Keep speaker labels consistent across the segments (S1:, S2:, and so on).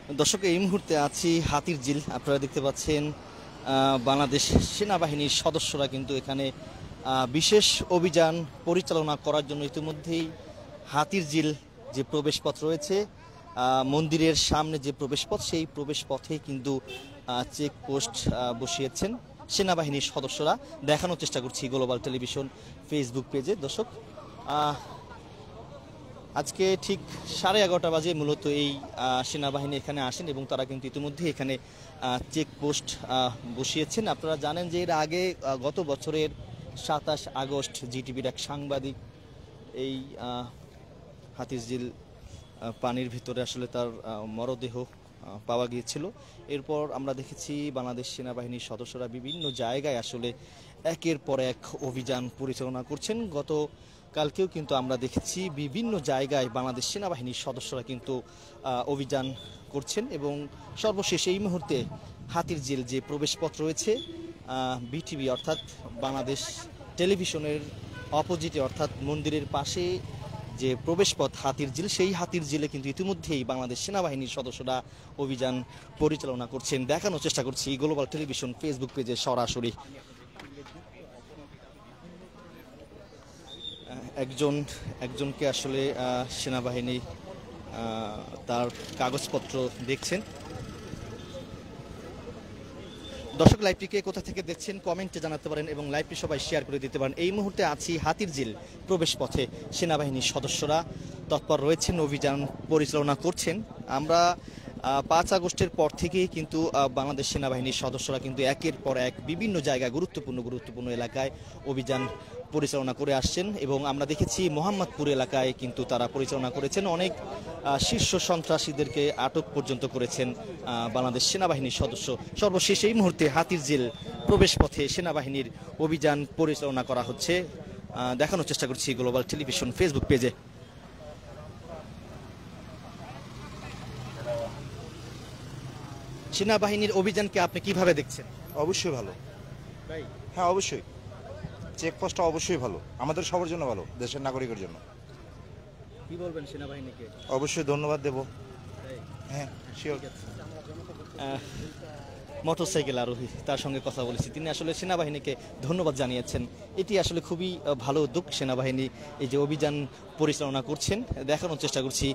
S1: দর্শক, এই মুহূর্তে আছি হাতিরঝিল। আপনারা দেখতে পাচ্ছেন বাংলাদেশ সেনাবাহিনীর সদস্যরা কিন্তু এখানে বিশেষ অভিযান পরিচালনা করার জন্য ইতিমধ্যেই হাতিরঝিল যে প্রবেশপথ রয়েছে, মন্দিরের সামনে যে প্রবেশপথ, সেই প্রবেশপথে কিন্তু চেকপোস্ট বসিয়েছেন সেনাবাহিনীর সদস্যরা। দেখানোর চেষ্টা করছি গ্লোবাল টেলিভিশন ফেসবুক পেজে। দর্শক, আজকে ঠিক 11:30 বাজে মূলত এই সেনাবাহিনী এখানে আসেন এবং তারা কিন্তু ইতিমধ্যে এখানে চেকপোস্ট বসিয়েছেন। আপনারা জানেন যে এর আগে গত বছরের 27 আগস্ট জিটিভির এক সাংবাদিক এই হাতিরঝিল পানির ভিতরে আসলে তার মরদেহ পাওয়া গিয়েছিল। এরপর আমরা দেখেছি বাংলাদেশ সেনাবাহিনীর সদস্যরা বিভিন্ন জায়গায় আসলে একের পর এক অভিযান পরিচালনা করছেন। কালকেও কিন্তু আমরা দেখেছি বিভিন্ন জায়গায় বাংলাদেশ সেনাবাহিনীর সদস্যরা কিন্তু অভিযান করছেন এবং সর্বশেষ এই মুহূর্তে হাতিরঝিল যে প্রবেশপথ রয়েছে, বিটিভি অর্থাৎ বাংলাদেশ টেলিভিশনের অপোজিটে অর্থাৎ মন্দিরের পাশে যে প্রবেশপথ হাতিরঝিল, সেই হাতিরঝিলে কিন্তু ইতিমধ্যেই বাংলাদেশ সেনাবাহিনীর সদস্যরা অভিযান পরিচালনা করছেন। দেখানোর চেষ্টা করছি গ্লোবাল টেলিভিশন ফেসবুক পেজে সরাসরি। একজনকে আসলে সেনাবাহিনী তার কাগজপত্র দেখছেন। দর্শক, লাইভটিকে কোথা থেকে দেখছেন কমেন্টে জানাতে পারেন এবং লাইভটি সবাই শেয়ার করে দিতে পারেন। এই মুহূর্তে আছি হাতিরঝিল প্রবেশপথে, সেনাবাহিনীর সদস্যরা তৎপর রয়েছেন, অভিযান পরিচালনা করছেন। আমরা 5 আগস্টের পর থেকেই কিন্তু বাংলাদেশ সেনাবাহিনীর সদস্যরা কিন্তু একের পর এক বিভিন্ন জায়গায় গুরুত্বপূর্ণ এলাকায় অভিযান পরিচালনা করে আসছেন এবং আমরা দেখেছি মোহাম্মদপুর এলাকায় কিন্তু তারা পরিচালনা করেছেন। অনেক শীর্ষ সন্ত্রাসীদেরকে আটক পর্যন্ত করেছেন বাংলাদেশ সেনাবাহিনীর সদস্য। সর্বশেষ এই মুহূর্তে হাতিরঝিল প্রবেশপথে সেনাবাহিনীর অভিযান পরিচালনা করা হচ্ছে। দেখানোর চেষ্টা করছি গ্লোবাল টেলিভিশন ফেসবুক পেজে। সেনাবাহিনীর অভিযানকে আপনি কিভাবে দেখছেন?
S2: অবশ্যই ভালো। হ্যাঁ, অবশ্যই চেকপোস্টটা অবশ্যই ভালো, আমাদের সবার জন্য ভালো, দেশের নাগরিকের জন্য।
S1: কি বলবেন সেনাবাহিনীকে?
S2: অবশ্যই ধন্যবাদ দেব। হ্যাঁ, শিওর।
S1: মোটরসাইকেল আরোহী, তার সঙ্গে কথা বলেছি, তিনি আসলে সেনাবাহিনীকে ধন্যবাদ জানিয়েছেন। এটি আসলে খুবই ভালো উদ্যোগ, সেনাবাহিনী এই যে অভিযান পরিচালনা করছেন। দেখানোর চেষ্টা করছি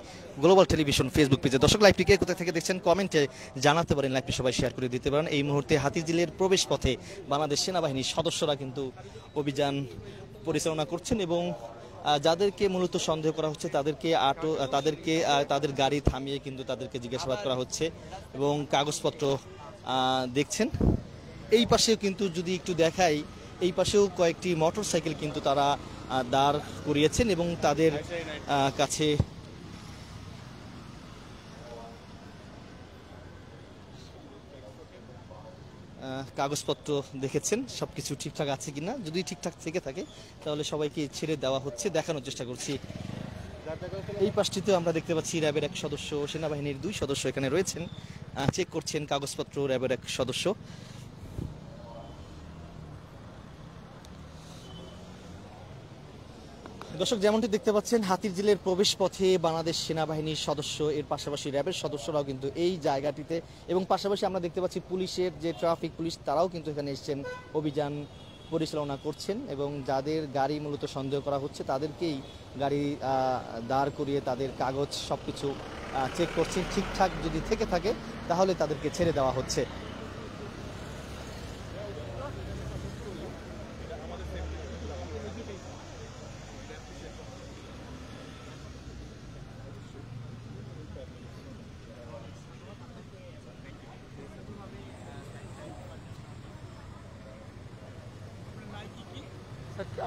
S1: গ্লোবাল টেলিভিশন ফেসবুক পেজে। দর্শক, লাইভটিকে কোথা থেকে দেখছেন কমেন্টে জানাতে পারেন, লাইভটি সবাই শেয়ার করে দিতে পারেন। এই মুহূর্তে হাতিরঝিলের প্রবেশপথে বাংলাদেশ সেনাবাহিনীর সদস্যরা কিন্তু অভিযান পরিচালনা করছেন এবং যাদেরকে মূলত সন্দেহ করা হচ্ছে তাদের গাড়ি থামিয়ে কিন্তু তাদেরকে জিজ্ঞাসাবাদ করা হচ্ছে এবং কাগজপত্র দেখছেন। এই পাশেও কিন্তু যদি একটু দেখাই, এই পাশেও কয়েকটি মোটরসাইকেল কিন্তু তারা দাঁড় করিয়েছেন এবং তাদের কাছে কাগজপত্র দেখেছেন সবকিছু ঠিকঠাক আছে কিনা। যদি ঠিকঠাক থেকে থাকে তাহলে সবাইকে ছেড়ে দেওয়া হচ্ছে। দেখানোর চেষ্টা করছি। এই পাশটিতেও আমরা দেখতে পাচ্ছি র্যাবের এক সদস্য, সেনাবাহিনীর 2 সদস্য এখানে রয়েছেন, চেক করছেন কাগজপত্র র্যাবের এক সদস্য। দর্শক, যেমনটি দেখতে পাচ্ছেন হাতিরঝিলের প্রবেশপথে বাংলাদেশ সেনাবাহিনীর সদস্য, এর পাশাপাশি র্যাবের সদস্যরাও কিন্তু এই জায়গাটিতে, এবং পাশাপাশি আমরা দেখতে পাচ্ছি পুলিশের যে ট্রাফিক পুলিশ, তারাও কিন্তু এখানে এসেছেন, অভিযান পরিচালনা করছেন এবং যাদের গাড়ি মূলত সন্দেহ করা হচ্ছে তাদেরকেই গাড়ি দাঁড় করিয়ে তাদের কাগজ সবকিছু চেক করছেন। ঠিকঠাক যদি থেকে থাকে তাহলে তাদেরকে ছেড়ে দেওয়া হচ্ছে।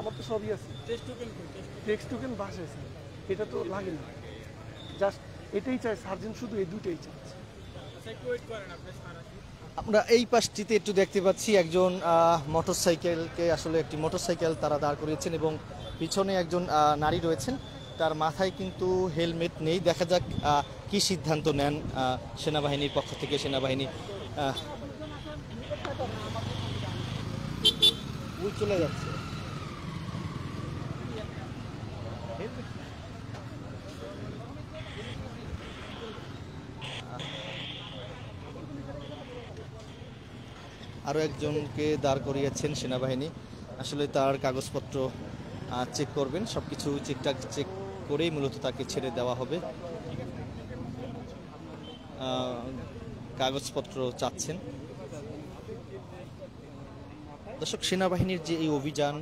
S3: আমার তো সবই আছে, টেক্সট টোকেন বাসে আছে, এটা তো লাগে না, জাস্ট এটাই চাই সার্জেন্ট, শুধু এই দুটোই চাচ্ছে।
S1: আমরা এই পাশটিতে একটু দেখতে পাচ্ছি একজন মোটরসাইকেলকে, আসলে একটি মোটরসাইকেল তারা দাঁড় করিয়েছেন এবং পিছনে একজন নারী রয়েছেন, তার মাথায় কিন্তু হেলমেট নেই। দেখা যাক কি সিদ্ধান্ত নেন সেনাবাহিনীর পক্ষ থেকে। সেনাবাহিনী চলে যাচ্ছে। আরও একজনকে দাঁড় করিয়েছেন সেনাবাহিনী। আসলে তার কাগজপত্র চেক করবেন, সব কিছু ঠিকঠাক চেক করেই মূলত তাকে ছেড়ে দেওয়া হবে। কাগজপত্র চাচ্ছেন। দর্শক, সেনাবাহিনীর যে এই অভিযান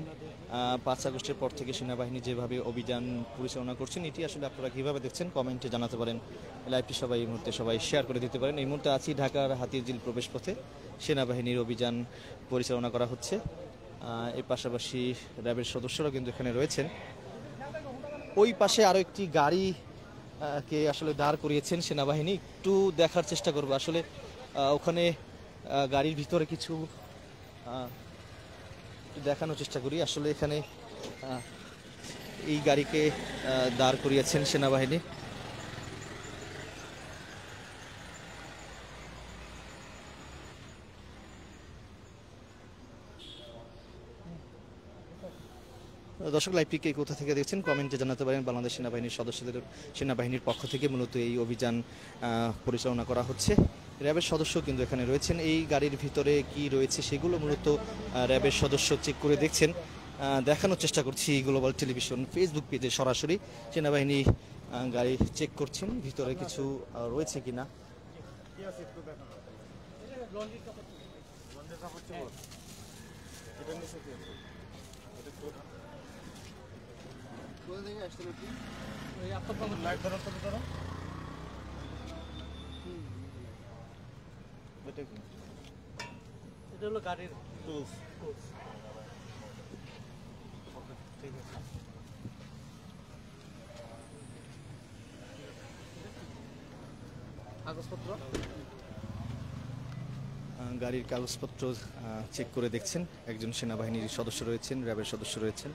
S1: 5 আগস্টের পর থেকে সেনাবাহিনী যেভাবে অভিযান পরিচালনা করছেন, এটি আসলে আপনারা কীভাবে দেখছেন কমেন্টে জানাতে পারেন। লাইভটি সবাই এই মুহূর্তে শেয়ার করে দিতে পারেন। এই মুহূর্তে আছি ঢাকার হাতিরঝিল প্রবেশ পথে, সেনাবাহিনীর অভিযান পরিচালনা করা হচ্ছে। এর পাশাপাশি র্যাবের সদস্যরা কিন্তু এখানে রয়েছেন। ওই পাশে আরও একটি গাড়ি কে আসলে দাঁড় করিয়েছেন সেনাবাহিনী। একটু দেখার চেষ্টা করবো আসলে ওখানে গাড়ির ভিতরে কিছু দেখানোর চেষ্টা করি। আসলে এখানে এই গাড়িকে দাঁড় করিয়েছেন সেনাবাহিনী। দর্শক, লাইভটিকে কোথা থেকে দেখছেন কমেন্টে জানাতে পারেন। বাংলাদেশ সেনাবাহিনীর পক্ষ থেকে মূলত এই অভিযান পরিচালনা করা হচ্ছে। র্যাবের সদস্য কিন্তু এখানে রয়েছেন। এই গাড়ির ভিতরে কি রয়েছে সেগুলো মূলত র্যাবের সদস্য চেক করে দেখছেন। দেখানোর চেষ্টা করছি গ্লোবাল টেলিভিশন ফেসবুক পেজে সরাসরি। সেনাবাহিনী গাড়ি চেক করছেন ভিতরে কিছু রয়েছে কিনা। এটা হলো গাড়ির টুলস। ঠিক আছে, কাগজপত্র, গাড়ির কাগজপত্র চেক করে দেখছেন। একজন সেনাবাহিনীর সদস্য রয়েছেন, র্যাবের সদস্য রয়েছেন।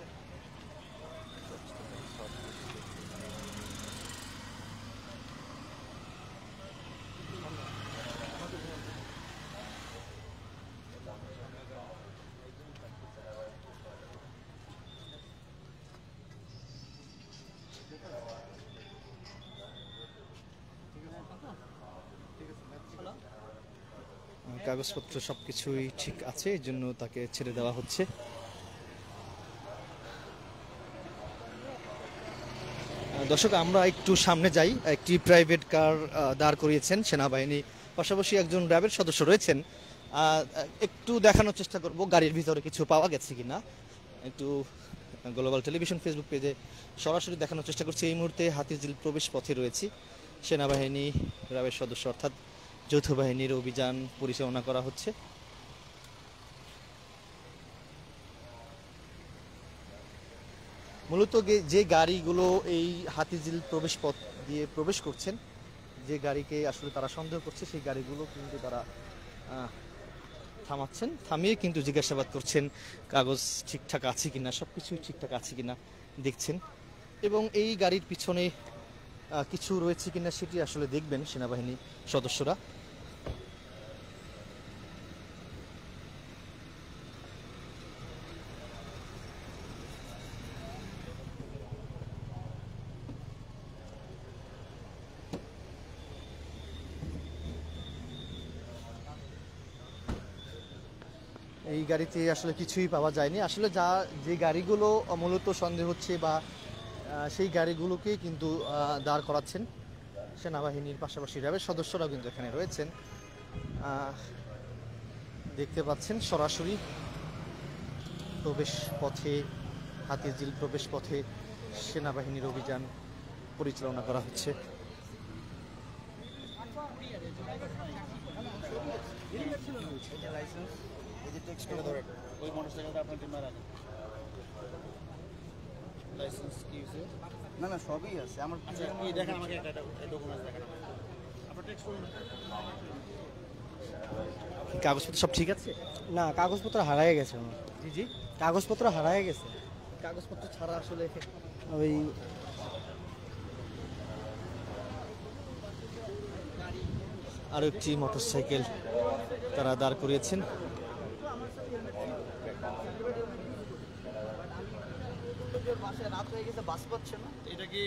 S1: কাগজপত্র সবকিছুই ঠিক আছে, এই জন্য তাকে ছেড়ে দেওয়া হচ্ছে। দর্শক, আমরা একটু সামনে যাই। একটি প্রাইভেট কার দাঁড় করিয়েছেন সেনাবাহিনী, পাশাপাশি একজন র্যাবের সদস্য রয়েছেন। একটু দেখানোর চেষ্টা করব গাড়ির ভিতরে কিছু পাওয়া গেছে কিনা। একটু গ্লোবাল টেলিভিশন ফেসবুক পেজে সরাসরি দেখানোর চেষ্টা করছি। এই মুহূর্তে হাতিরঝিল প্রবেশ পথে রয়েছি। সেনাবাহিনী, র্যাবের সদস্য অর্থাৎ যৌথ বাহিনীর অভিযান পরিচালনা করা হচ্ছে। মূলত যে গাড়িগুলো এই হাতিরঝিল প্রবেশ পথ দিয়ে প্রবেশ করছেন, যে গাড়িকে আসলে তারা সন্দেহ করছে, সেই গাড়িগুলো কিন্তু তারা থামাচ্ছেন, থামিয়ে কিন্তু জিজ্ঞাসাবাদ করছেন কাগজ ঠিকঠাক আছে কিনা, সবকিছুই ঠিকঠাক আছে কিনা দেখছেন। এবং এই গাড়ির পিছনে কিছু রয়েছে কিনা সেটি আসলে দেখবেন সেনাবাহিনী সদস্যরা। এই গাড়িতে আসলে কিছুই পাওয়া যায়নি। আসলে যে গাড়িগুলো মূলত সন্দেহ হচ্ছে বা সেই গাড়িগুলোকে কিন্তু দাঁড় করাচ্ছেন সেনাবাহিনীর, পাশাপাশি র্যাবের সদস্যরাও কিন্তু এখানে রয়েছেন। দেখতে পাচ্ছেন সরাসরি প্রবেশ পথে, হাতিরঝিল প্রবেশ পথে সেনাবাহিনীর অভিযান পরিচালনা করা হচ্ছে।
S4: না না সবই আছে আমার। দেখেন আমাকে একটা ডকুমেন্টস দেখেন। আপনার টেক্সট করুন।
S1: কাগজপত্র সব ঠিক আছে?
S4: না, কাগজপত্র হারিয়ে গেছে আমার।
S1: জি জি,
S4: কাগজপত্র হারিয়ে গেছে।
S1: কাগজপত্র ছাড়া আসলে
S4: ওই
S1: আরো একটি মোটরসাইকেল তারা দাঁড় করিয়েছেন।
S4: নিজের বাসায় রাত হয়ে গেছে, বাস পাচ্ছে না।
S5: এটা কি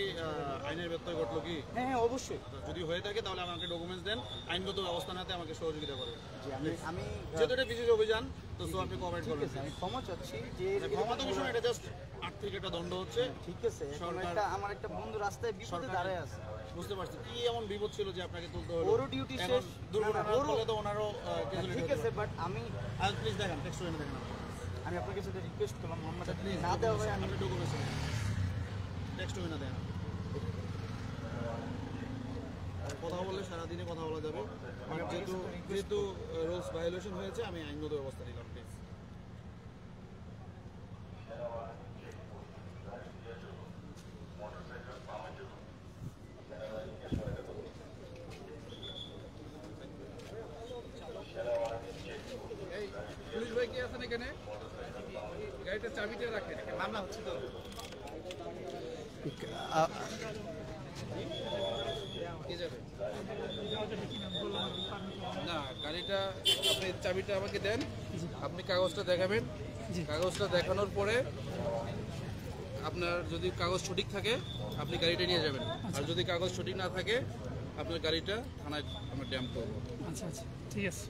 S5: আইনের ব্যত্যয় ঘটলো কি?
S4: হ্যাঁ হ্যাঁ অবশ্যই।
S5: যদি হয়ে থাকে তাহলে আমাকে ডকুমেন্টস দেন, আইনগত ব্যবস্থা নিতে আমাকে সহযোগিতা করবেন।
S4: জি আমি
S5: যেহেতু এটা বিশেষ অভিযান, তো আপনি কোঅপারেট
S4: ঠিক
S5: করবেন।
S4: আছে, আমি ক্ষমা চাচ্ছি যে
S5: ক্ষমা তো কিছু না, এটা জাস্ট আর্থিক একটা দণ্ড হচ্ছে।
S4: ঠিক আছে, এখন
S5: সরকার-
S4: আমার একটা বন্ধু রাস্তায় বিপদে
S5: সরকার-
S4: দাঁড়ায় আছে।
S5: বুঝতে পারছি কি এমন বিপদ ছিল যে আপনাকে তুলতে হলো।
S4: ওরও ডিউটি
S5: এখন
S4: শেষ।
S5: দুর্ঘটনার
S4: না, ওরও-
S5: ফলে তো ওনারও casualty
S4: ঠিক
S5: হতে
S4: আছে,
S5: পারে।
S4: বাট আমি
S5: প্লিজ দেখেন, টেক্সট করে দেখেন
S4: আমি আপনার কাছে রিকোয়েস্ট করলাম মোহাম্মদ, আপনি না দেওয়া হয় আমি
S5: আপনি ডকুমেন্টস টেক্সট করে না দেন। কথা বললে সারাদিনে কথা বলা যাবে, বাট যেহেতু রুলস ভায়োলেশন হয়েছে আমি আইনগত ব্যবস্থা নিলাম। প্লিজ
S6: পুলিশ ভাই কি আছেন এখানে? গাড়িটার চাবিটা রাখেন, মামলা হচ্ছে তো। কে যাবে? না, গাড়িটা আপনি চাবিটা আমাকে দেন, আপনি কাগজটা দেখাবেন। কাগজটা দেখানোর পরে আপনার যদি কাগজ সঠিক থাকে আপনি গাড়িটা নিয়ে যাবেন, আর যদি কাগজ সঠিক না থাকে আপনার গাড়িটা থানায় আমরা ড্যাম্প করবো।
S7: আচ্ছা আচ্ছা ঠিক আছে,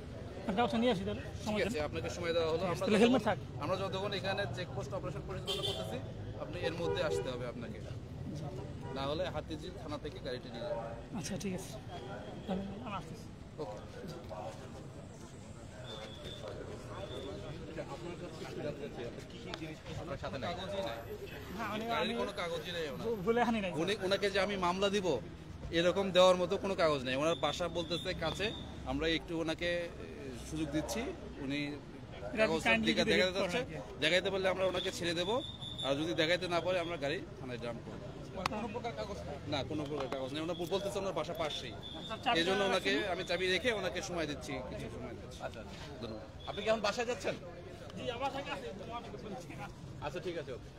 S7: আমি কাগজটা নিয়ে আসি তাহলে।
S6: ঠিক আছে, আপনাকে সময় দেওয়া হলো।
S7: তাহলে হেলমেট থাক।
S6: আমরা যতক্ষণ এখানে চেকপোস্ট অপারেশন পরিচালনা করতেছি আপনি এর মধ্যে আসতে হবে আপনাকে, না হলে হাতিঝিল থানা থেকে গাড়িটা নিয়ে যাবেন।
S7: আচ্ছা ঠিক আছে, আমি আসতেছি।
S6: ওকে। কাগজই নাই,
S7: হ্যাঁ
S6: গাড়ির কোনো কাগজই নেই ওনার।
S7: ভুলে হানি নাই।
S6: ওনাকে যে আমি মামলা দিব এরকম দেওয়ার মতো কোনো কাগজ নেই। ওনার বাসা বলতেছে কাছে, আমরা একটু ওনাকে সুযোগ দিচ্ছি, উনি কাগজ দেখাতে যাচ্ছে, দেখাইতে পারলে আমরা ওনাকে ছেড়ে দেবো, আর যদি দেখাইতে না পারে আমরা গাড়ি থানায় ড্যাম্প করবো। কোনো প্রকার কাগজ না, কোনো প্রকার কাগজ নেই। ওনার বলতেছে ওনার বাসা পাশেই, এই জন্য ওনাকে আমি চাবি রেখে ওনাকে সময় দিচ্ছি, কিছু সময় দিচ্ছি। আচ্ছা ধন্যবাদ। আপনি কি এখন বাসায় যাচ্ছেন?
S7: জি আমার সাথে আছে।
S6: আচ্ছা ঠিক আছে, ওকে।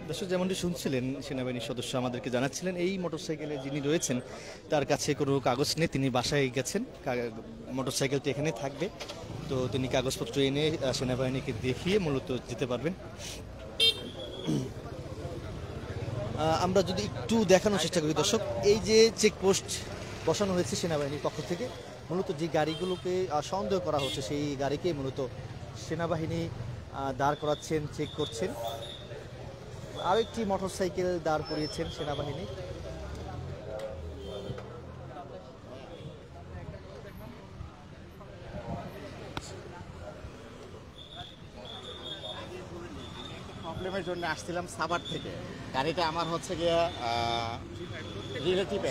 S1: দর্শক যেমনটি শুনছিলেন, সেনাবাহিনীর সদস্য আমাদেরকে জানাচ্ছিলেন এই মোটরসাইকেলে যিনি রয়েছেন তার কাছে কোনো কাগজ নেই, তিনি বাসায় গেছেন, মোটরসাইকেলটি এখানে থাকবে, তো তিনি কাগজপত্র এনে সেনাবাহিনীকে দেখিয়ে মূলত যেতে পারবেন। আমরা যদি একটু দেখানোর চেষ্টা করি দর্শক, এই যে চেকপোস্ট বসানো হয়েছে সেনাবাহিনীর পক্ষ থেকে, মূলত যে গাড়িগুলোকে সন্দেহ করা হচ্ছে সেই গাড়িকে মূলত সেনাবাহিনী দাঁড় করাচ্ছেন, চেক করছেন। আরেকটি মোটরসাইকেল দাঁড় করিয়েছেন সেনাবাহিনী।
S8: প্রবলেমের জন্য আসছিলাম সাভার থেকে। গাড়িটা আমার হচ্ছে গিয়ে রিলেটিভ।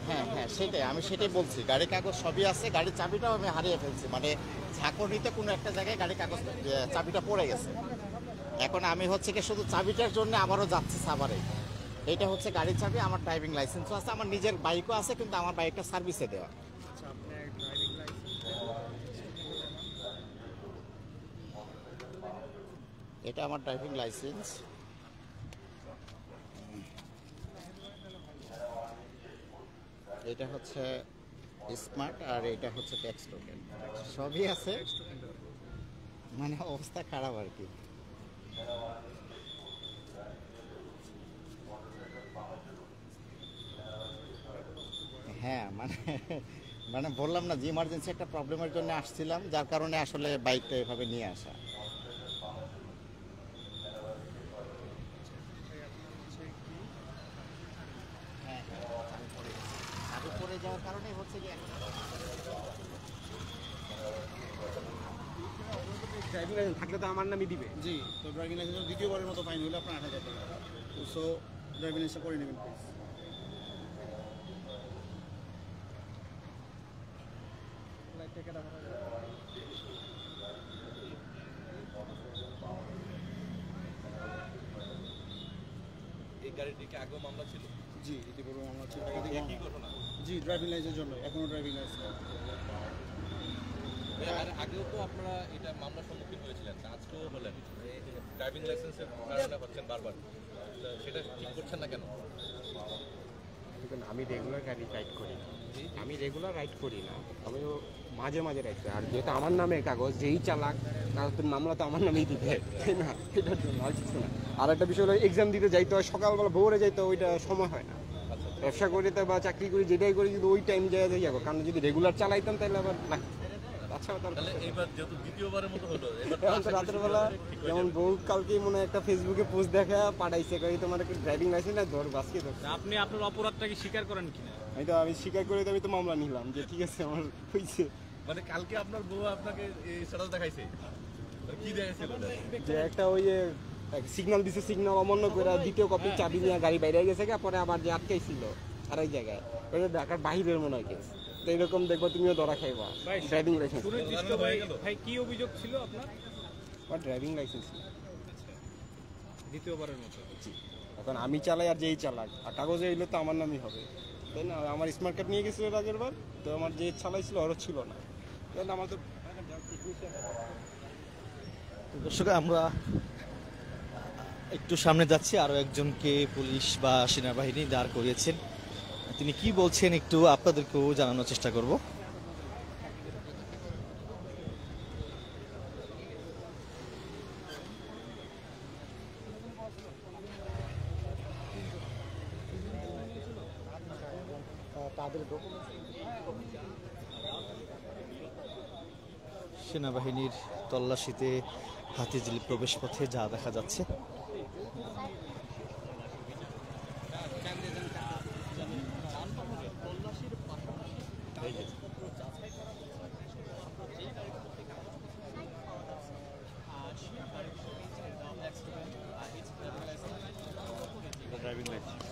S8: হ্যাঁ হ্যাঁ সেটাই, আমি সেটাই বলছি। গাড়ি কাগজ সবই আছে, গাড়ির চাবিটাও আমি হারিয়ে ফেলছি, মানে ঝাঁকুনিতে কোনো একটা জায়গায় গাড়ি কাগজ চাবিটা পড়ে গেছে। এখন আমি হচ্ছে কি শুধু চাবিটার জন্য আবারও যাচ্ছি সাভারে। এটা হচ্ছে গাড়ির চাবি, আমার ড্রাইভিং লাইসেন্সও আছে, আমার নিজের বাইকও আছে, কিন্তু আমার বাইকটা সার্ভিসে দেওয়া। এটা আমার ড্রাইভিং লাইসেন্স। এটা হচ্ছে স্মার্ট, আর এটা হচ্ছে ট্যাক্স টোকেন, সবই আছে, মানে অবস্থা খারাপ আর কি। হ্যাঁ মানে মানে বললাম না যে ইমার্জেন্সি একটা প্রবলেমের জন্য আসছিলাম, যার কারণে আসলে বাইকটা এভাবে নিয়ে আসা। পড়ে যাওয়ার কারণে হচ্ছে কি
S4: ড্রাইভিং লাইসেন্স থাকলে তো আমার নামই দিবে।
S5: জি, তো ড্রাইভিং লাইসেন্স দ্বিতীয়বারের মতো ফাইন হলে আপনার ৮,০০০ টাকা। সো ড্রাইভিং লাইসেন্স করে নেবেন প্লিজ।
S6: এই গাড়িটি কি আগেও মামলা ছিল?
S5: জি, ইতিপূর্বে মামলা ছিল।
S6: একই ঘটনা?
S5: জি, ড্রাইভিং লাইসেন্সের জন্য এখনো ড্রাইভিং লাইসেন্স।
S6: আর আগেও তো আপনারা এটা মামলার সম্মুখীন হয়েছিলেন, আজকেও হলেন, ড্রাইভিং লাইসেন্সের কারণে হচ্ছেন বারবার, সেটা ঠিক করছেন না কেন?
S9: দেখুন আমি রেগুলার গাড়ি রাইড করি না, আমি রেগুলার রাইড করি না, আমিও মাঝে মাঝে রাইড করি। আর যেহেতু আমার নামে কাগজ, যেই চালাক কাগজের মামলা তো আমার নামেই দিতে, তাই না? এটার জন্য আর কিছু না। আর একটা বিষয় হলো এক্সাম দিতে যাইতে হয়, সকালবেলা ভোরে যাইতে হয়, ওইটা সময় হয় না। ব্যবসা করি তো বা চাকরি করি, যেটাই করি কিন্তু ওই টাইম জায়গায় যাবো, কারণ যদি রেগুলার চালাইতাম তাহলে আবার না। তাছাড়া রাতের বেলা যেমন বউ কালকে মনে একটা ফেসবুকে পোস্ট দেখা পাঠাইছে, তোমার একটা ড্রাইভিং লাইসেন্স না, ধর বাসকে ধর।
S10: আপনি আপনার অপরাধটাকে স্বীকার করেন কিনা?
S9: আমি স্বীকার করে আমি তো মামলা নিলাম যে ঠিক আছে আমার হয়েছে।
S5: মানে কালকে আপনার বউ আপনাকে এই স্ট্যাটাস দেখাইছে, কি দেখাইছিল?
S9: যে একটা ওই সিগন্যাল দিছে, সিগন্যাল অমান্য করে দ্বিতীয় কপি চাবি নিয়ে গাড়ি বাইরে গেছে, পরে আবার যে আটকাইছিল আর ওই জায়গায় ওইটা ঢাকার বাহিরের মনে হয় কেস। তো এরকম দেখবো তুমিও ধরা খাইবা। ড্রাইভিং লাইসেন্স
S10: ভাই কি অভিযোগ ছিল আপনার?
S9: আমার ড্রাইভিং লাইসেন্স
S10: দ্বিতীয়বারের মতো।
S9: এখন আমি চালাই আর যেই চালাক, আর কাগজে এগুলো তো আমার নামই হবে, তাই না? আমার স্মার্ট কার্ড নিয়ে গেছিল আগের বার, তো আমার যে চালাইছিল ওরও ছিল না, আমার তো।
S1: দর্শক, আমরা একটু সামনে যাচ্ছি, আরো একজনকে পুলিশ বা সেনাবাহিনী দাঁড় করিয়েছেন। তিনি কি বলছেন একটু আপনাদেরকেও জানানোর চেষ্টা করব। সেনাবাহিনীর তল্লাশিতে হাতিঝিল প্রবেশ পথে যা দেখা যাচ্ছে,
S2: ড্রাইভিং লাইসেন্স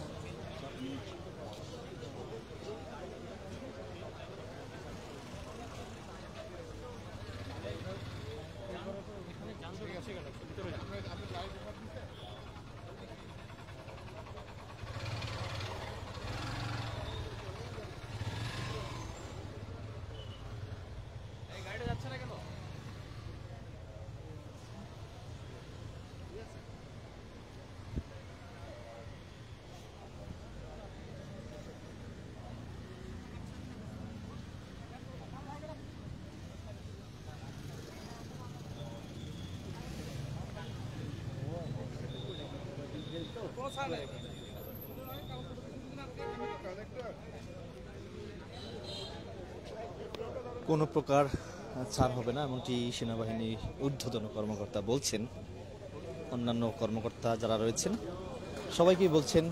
S1: কোনো প্রকার ছাড় হবে না, এমনটি সেনাবাহিনীর ঊর্ধ্বতন কর্মকর্তা বলছেন। অন্যান্য কর্মকর্তা যারা রয়েছেন সবাইকেই বলছেন,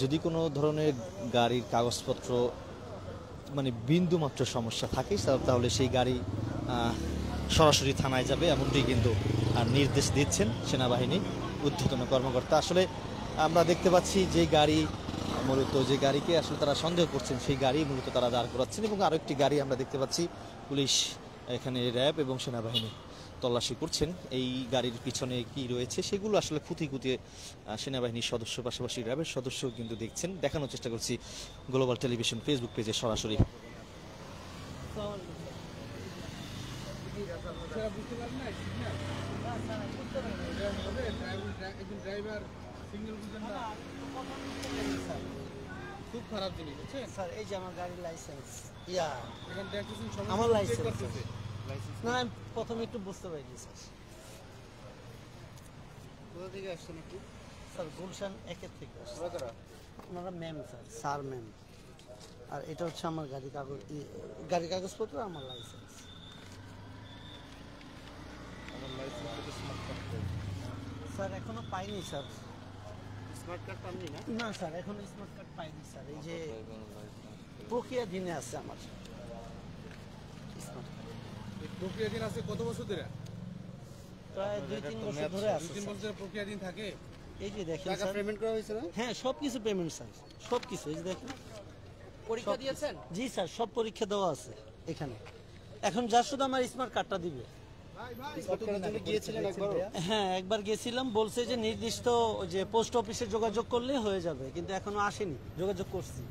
S1: যদি কোনো ধরনের গাড়ির কাগজপত্র মানে বিন্দুমাত্র সমস্যা থাকে তাহলে সেই গাড়ি সরাসরি থানায় যাবে, এমনটি কিন্তু নির্দেশ দিচ্ছেন সেনাবাহিনী ঊর্ধ্বতন কর্মকর্তা। আসলে আমরা দেখতে পাচ্ছি যে গাড়ি মূলত, যে গাড়িকে আসলে তারা সন্দেহ করছেন, সেই গাড়ি মূলত তারা দাঁড় করাচ্ছেন। এবং আরও একটি গাড়ি আমরা দেখতে পাচ্ছি, পুলিশ এখানে র্যাব এবং সেনাবাহিনী তল্লাশি করছেন। এই গাড়ির পিছনে কি রয়েছে সেগুলো আসলে খুঁটিয়ে খুঁটিয়ে সেনাবাহিনীর সদস্য পাশাপাশি র্যাবের সদস্য কিন্তু দেখছেন। দেখানোর চেষ্টা করছি গ্লোবাল টেলিভিশন ফেসবুক পেজে সরাসরি।
S5: খুব খারাপ জিনিস বুঝছেন
S4: স্যার। এই যে আমার গাড়ির লাইসেন্স,
S5: এখানে দেখতেছেন সমস্ত
S4: আমার
S5: চেক
S4: লাইসেন্স
S5: করতেছে।
S4: না, আমি প্রথমে একটু বুঝতে পারিনি স্যার। কোথা থেকে আসছেন একটু? স্যার গুলশান 1-এর থেকে আসছে। ওনারা ম্যাম স্যার, স্যার ম্যাম। আর এটা হচ্ছে আমার গাড়ি কাগজপত্র, আমার লাইসেন্স। স্যার এখনো পাইনি স্যার।
S9: স্মার্ট কার্ড পাননি না?
S4: না স্যার, এখনো স্মার্ট কার্ড পাইনি স্যার। এই যে প্রক্রিয়াধীনে আছে আমার স্মার্ট কার্ড।
S5: এই প্রক্রিয়াধীন আছে কত বছর ধরে?
S4: প্রায় 2-3 বছর ধরে আছে।
S5: 2-3 বছর ধরে থাকে।
S4: এই যে দেখেন
S9: টাকা পেমেন্ট করা হয়েছে না?
S4: হ্যাঁ, সবকিছু পেমেন্ট স্যার, সবকিছু। এই যে দেখেন,
S10: পরীক্ষা দিয়েছেন?
S4: জি স্যার, সব পরীক্ষা দেওয়া আছে এখানে। এখন যা শুধু আমার স্মার্ট কার্ডটা দিবে। হ্যাঁ, একবার গেছিলাম, বলছে যে নির্দিষ্ট যে পোস্ট অফিসে যোগাযোগ করলে হয়ে যাবে, কিন্তু এখনো আসেনি। যোগাযোগ করছি।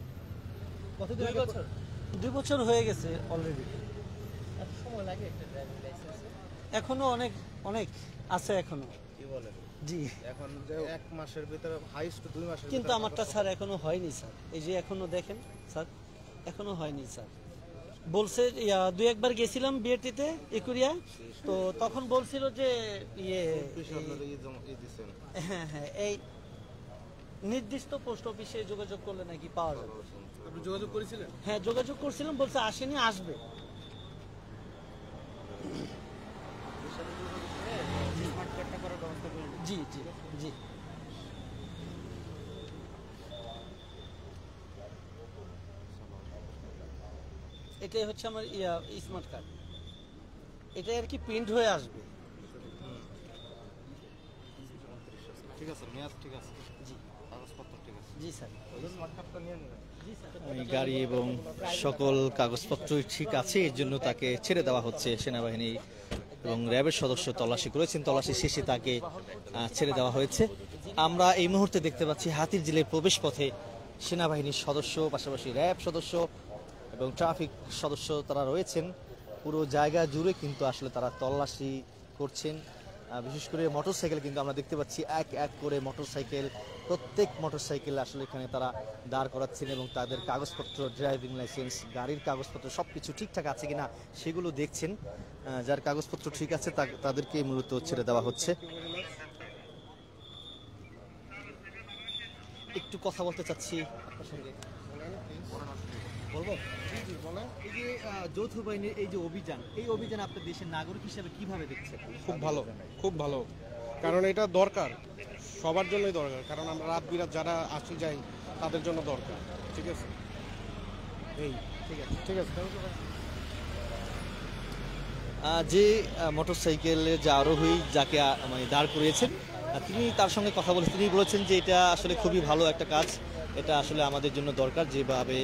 S4: 2 বছর হয়ে গেছে অলরেডি।
S10: এত সময় লাগে একটা ড্রাইভিং লাইসেন্সে?
S4: এখনো অনেক অনেক আছে এখনো।
S10: কি বলেন?
S4: জি।
S5: এখন যে 1 মাসের ভিতরে হাইস্ট 2 মাসের
S4: কিন্তু আমারটা স্যার এখনো হয়নি স্যার, এই যে এখনো দেখেন স্যার এখনো হয়নি স্যার। বলছে 2-1 বার গেছিলাম বিয়েটিতে একুরিয়া, তো তখন বলছিল যে হ্যাঁ হ্যাঁ এই নির্দিষ্ট পোস্ট অফিসে যোগাযোগ করলে নাকি পাওয়া যাবে।
S5: আপনি যোগাযোগ করেছিলেন?
S4: হ্যাঁ যোগাযোগ করছিলাম, বলছে আসেনি, আসবে। জি জি জি। এটাই হচ্ছে আমার স্মার্ট কার্ড, এটাই আর কি প্রিন্ট হয়ে আসবে।
S5: ঠিক আছে, মেয়াদ ঠিক আছে।
S4: জি
S5: কাগজপত্র ঠিক আছে।
S4: জি স্যার।
S5: স্মার্ট কার্ডটা নিয়ে নিন।
S4: জি স্যার।
S1: গাড়ি এবং সকল কাগজপত্রই ঠিক আছে, এর জন্য তাকে ছেড়ে দেওয়া হচ্ছে। সেনাবাহিনী এবং র্যাবের সদস্য তল্লাশি করেছেন, তল্লাশি শেষে তাকে ছেড়ে দেওয়া হয়েছে। আমরা এই মুহূর্তে দেখতে পাচ্ছি হাতিরঝিলের প্রবেশ পথে সেনাবাহিনীর সদস্য, পাশাপাশি র্যাব সদস্য এবং ট্রাফিক সদস্য তারা রয়েছেন। পুরো জায়গা জুড়ে কিন্তু আসলে তারা তল্লাশি করছেন। বিশেষ করে মোটরসাইকেল কিন্তু আমরা দেখতে পাচ্ছি এক এক করে মোটরসাইকেল, প্রত্যেক মোটরসাইকেল আসলে এখানে তারা দাঁড় করাচ্ছেন এবং তাদের কাগজপত্র, ড্রাইভিং লাইসেন্স, গাড়ির কাগজপত্র সব কিছু ঠিকঠাক আছে কিনা সেগুলো দেখছেন। যার কাগজপত্র ঠিক আছে তাদেরকে মূলত ছেড়ে দেওয়া হচ্ছে। একটু কথা বলতে চাচ্ছি আপনার সঙ্গে। বলবো? এই যে যৌথ বাহিনীর এই যে অভিযান, এই অভিযান আপনি দেশের নাগরিক হিসেবে কিভাবে দেখছেন?
S9: খুব ভালো, খুব ভালো, কারণ এটা দরকার, সবার জন্যই দরকার, কারণ আমরা রাত বিরাত যারা আসি যাই তাদের জন্য দরকার। ঠিক আছে, এই ঠিক আছে ঠিক আছে।
S1: যে মোটরসাইকেলে যে আরোহী যাকে মানে দাঁড় করিয়েছেন, তিনি তার সঙ্গে কথা বলেছেন, তিনি বলেছেন যে এটা আসলে খুবই ভালো একটা কাজ, এটা আসলে আমাদের জন্য দরকার, যেভাবে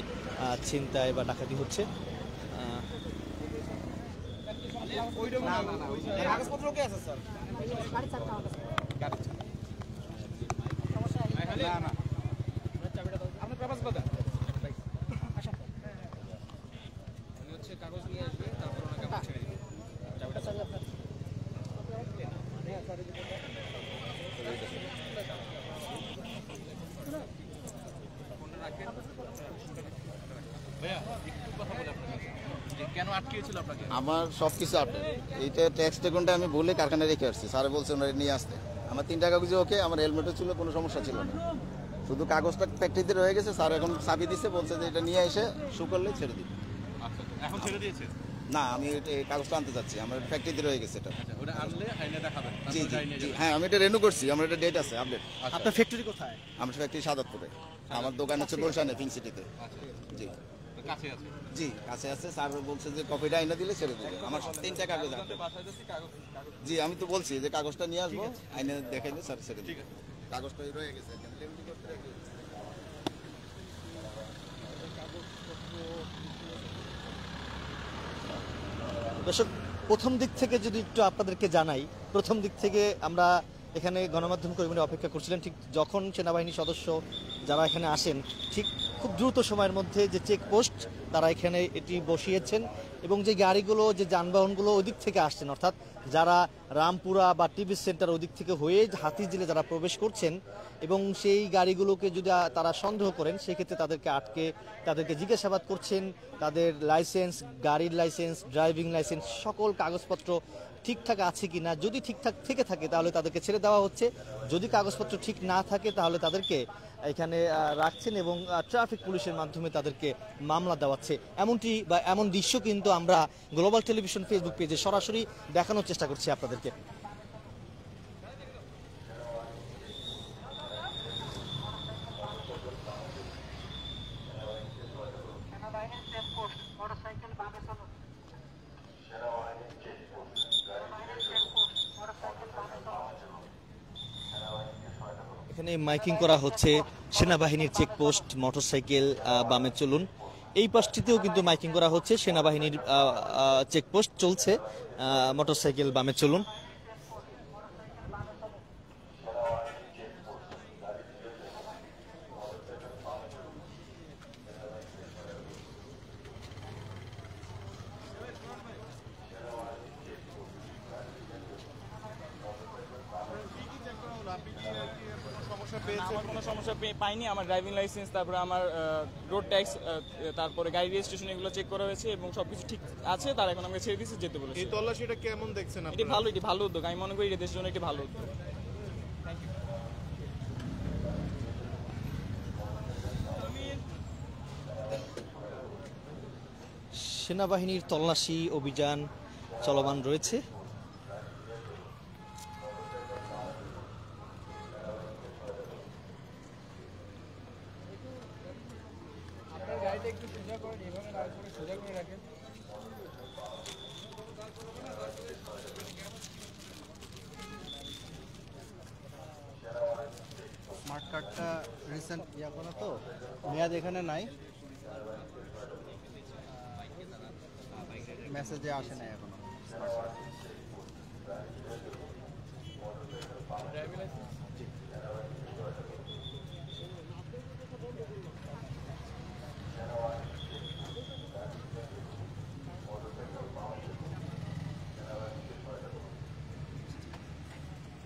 S1: ছিনতাই বা ডাকাতি হচ্ছে।
S5: কাগজপত্র কি আছে স্যার? না না, আপনার কাগজ কথা হচ্ছে, কাগজ নিয়ে আসবে, তারপর ওনাকে আমরা ছেড়ে দিই।
S6: কেন আটকিয়েছিল আপনাকে?
S8: আমার সব কিছু আপডেট, এইটা ট্যাক্স টেকনটা আমি বলে কারখানায় রেখে আসছি, স্যার বলছে ওনারা নিয়ে আসতে। আমার 3 টাকা কাগজে ওকে, আমার হেলমেটও ছিল, কোনো সমস্যা ছিল না, শুধু কাগজটা ফ্যাক্টরিতে রয়ে গেছে। স্যার এখন চাবি দিচ্ছে, বলছে যে এটা নিয়ে এসে শু করলে ছেড়ে দিই।
S6: এখন ছেড়ে দিয়েছে?
S8: না, আমি এই কাগজটা আনতে চাচ্ছি, আমার ফ্যাক্টরিতে রয়ে গেছে এটা।
S6: ওটা আনলে আইনে দেখাবেন?
S8: জি জি, হ্যাঁ আমি এটা রেনু করছি, আমার এটা ডেট আছে আপডেট।
S1: আপনার ফ্যাক্টরি কোথায়?
S8: আমার ফ্যাক্টরি সাদাতপুরে, আমার দোকান হচ্ছে গুলশানে পিঙ্ক সিটিতে। জি
S6: কাছে আছে?
S8: জি কাছে আছে। স্যার বলছে যে কপিটা আইনা দিলে ছেড়ে দেবে। আমার 3টা কাগজ আছে। জি আমি তো বলছি যে কাগজটা নিয়ে আসবো, আইনে দেখাইলে স্যার ছেড়ে দেবে। কাগজটা রয়ে গেছে।
S1: দর্শক, প্রথম দিক থেকে যদি একটু আপনাদেরকে জানাই, প্রথম দিক থেকে আমরা এখানে গণমাধ্যম কর্মীরা অপেক্ষা করছিলেন, ঠিক যখন সেনাবাহিনী সদস্য যারা এখানে আসেন, ঠিক খুব দ্রুত সময়ের মধ্যে যে চেকপোস্ট তারা এখানে এটি বসিয়েছেন এবং যে গাড়িগুলো, যে যানবাহনগুলো ওদিক থেকে আসছেন, অর্থাৎ যারা রামপুরা বা টিভি সেন্টার ওদিক থেকে হয়ে হাতিরঝিলে যারা প্রবেশ করছেন এবং সেই গাড়িগুলোকে যদি তারা সন্দেহ করেন, সেক্ষেত্রে তাদেরকে আটকে তাদেরকে জিজ্ঞাসাবাদ করছেন, তাদের লাইসেন্স, গাড়ির লাইসেন্স, ড্রাইভিং লাইসেন্স, সকল কাগজপত্র ঠিকঠাক আছে কি না। যদি ঠিকঠাক থেকে থাকে তাহলে তাদেরকে ছেড়ে দেওয়া হচ্ছে, যদি কাগজপত্র ঠিক না থাকে তাহলে তাদেরকে এখানে রাখছেন এবং ট্রাফিক পুলিশের মাধ্যমে তাদেরকে মামলা দেওয়াচ্ছে। এমনটি বা এমন দৃশ্য কিন্তু আমরা গ্লোবাল টেলিভিশন ফেসবুক পেজে সরাসরি দেখানোর চেষ্টা করছি আপনাদেরকে। এখানে মাইকিং করা হচ্ছে, সেনাবাহিনীর চেকপোস্ট, মোটরসাইকেল বামে চলুন। এই পাশটিতেও কিন্তু মাইকিং করা হচ্ছে, সেনাবাহিনীর চেকপোস্ট চলছে, মোটরসাইকেল বামে চলুন।
S11: আমার কোনো সমস্যা পাইনি। আমার ড্রাইভিং লাইসেন্স, তারপরে আমার রোড ট্যাক্স, তারপরে গাড়ি রেজিস্ট্রেশন এগুলো চেক করা হয়েছে এবং সবকিছু ঠিক আছে। তারা এখন আমাকে ছেড়ে দিয়েছে, যেতে বলেছে।
S5: এই তল্লাশিটা কেমন দেখছেন
S11: এটি ভালো, এটি ভালো উদ্যোগ। আমি মনে করি এটা দেশের জন্য একটি ভালো উদ্যোগ।
S1: সেনাবাহিনীর তল্লাশি অভিযান চলমান রয়েছে।
S10: গাড়িটা একটু সোজা করেন, এভাবে না করে সোজা করে রাখেন।
S12: স্মার্ট কার্ডটা রিসেন্ট ইয়া করা তো, মেয়াদ এখানে নাই, মেসেজে আসে নাই এখনো।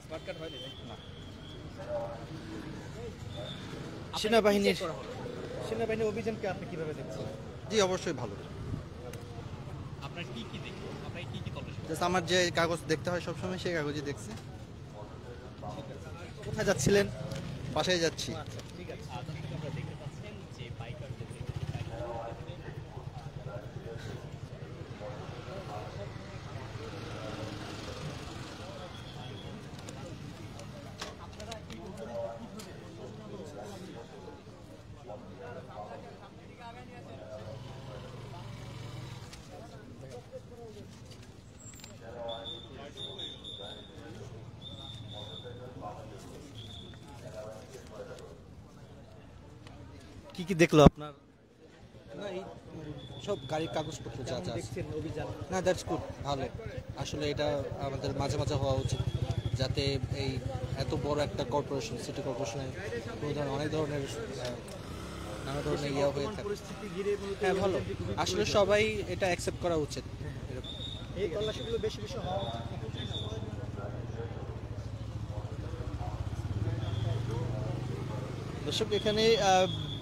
S10: স্মার্ট কার্ড হয়নি না।
S1: সেনাবাহিনীর অভিযানকে আপনি কিভাবে দেখছেন?
S12: জি অবশ্যই ভালো।
S10: আপনার কি কি দেখবেন, আপনার কি কি তল্লাশি?
S12: জাস্ট আমার যে কাগজ দেখতে হয় সবসময় সেই কাগজই দেখছি।
S1: কোথায় যাচ্ছিলেন?
S12: বাসায় যাচ্ছি।
S10: ঠিক আছে। আমরা দেখতে পাচ্ছেন যে বাইকারদের
S1: কি কি দেখলো আপনার?
S12: না এই সব গাড়ির কাগজপত্র যা যা
S1: দেখছেন অভিযান?
S12: না দ্যাটস গুড, ভালো। আসলে এটা আমাদের মাঝে মাঝে হওয়া উচিত, যাতে এই এত বড় একটা কর্পোরেশন, সিটি কর্পোরেশনের অনেক ধরনের নানা ধরনের ইয়ে হয়ে থাকে। হ্যাঁ ভালো, আসলে সবাই এটা অ্যাকসেপ্ট করা উচিত।
S1: এই তল্লাশিগুলো বেশি বেশি হওয়া উচিত। দর্শক, এখানে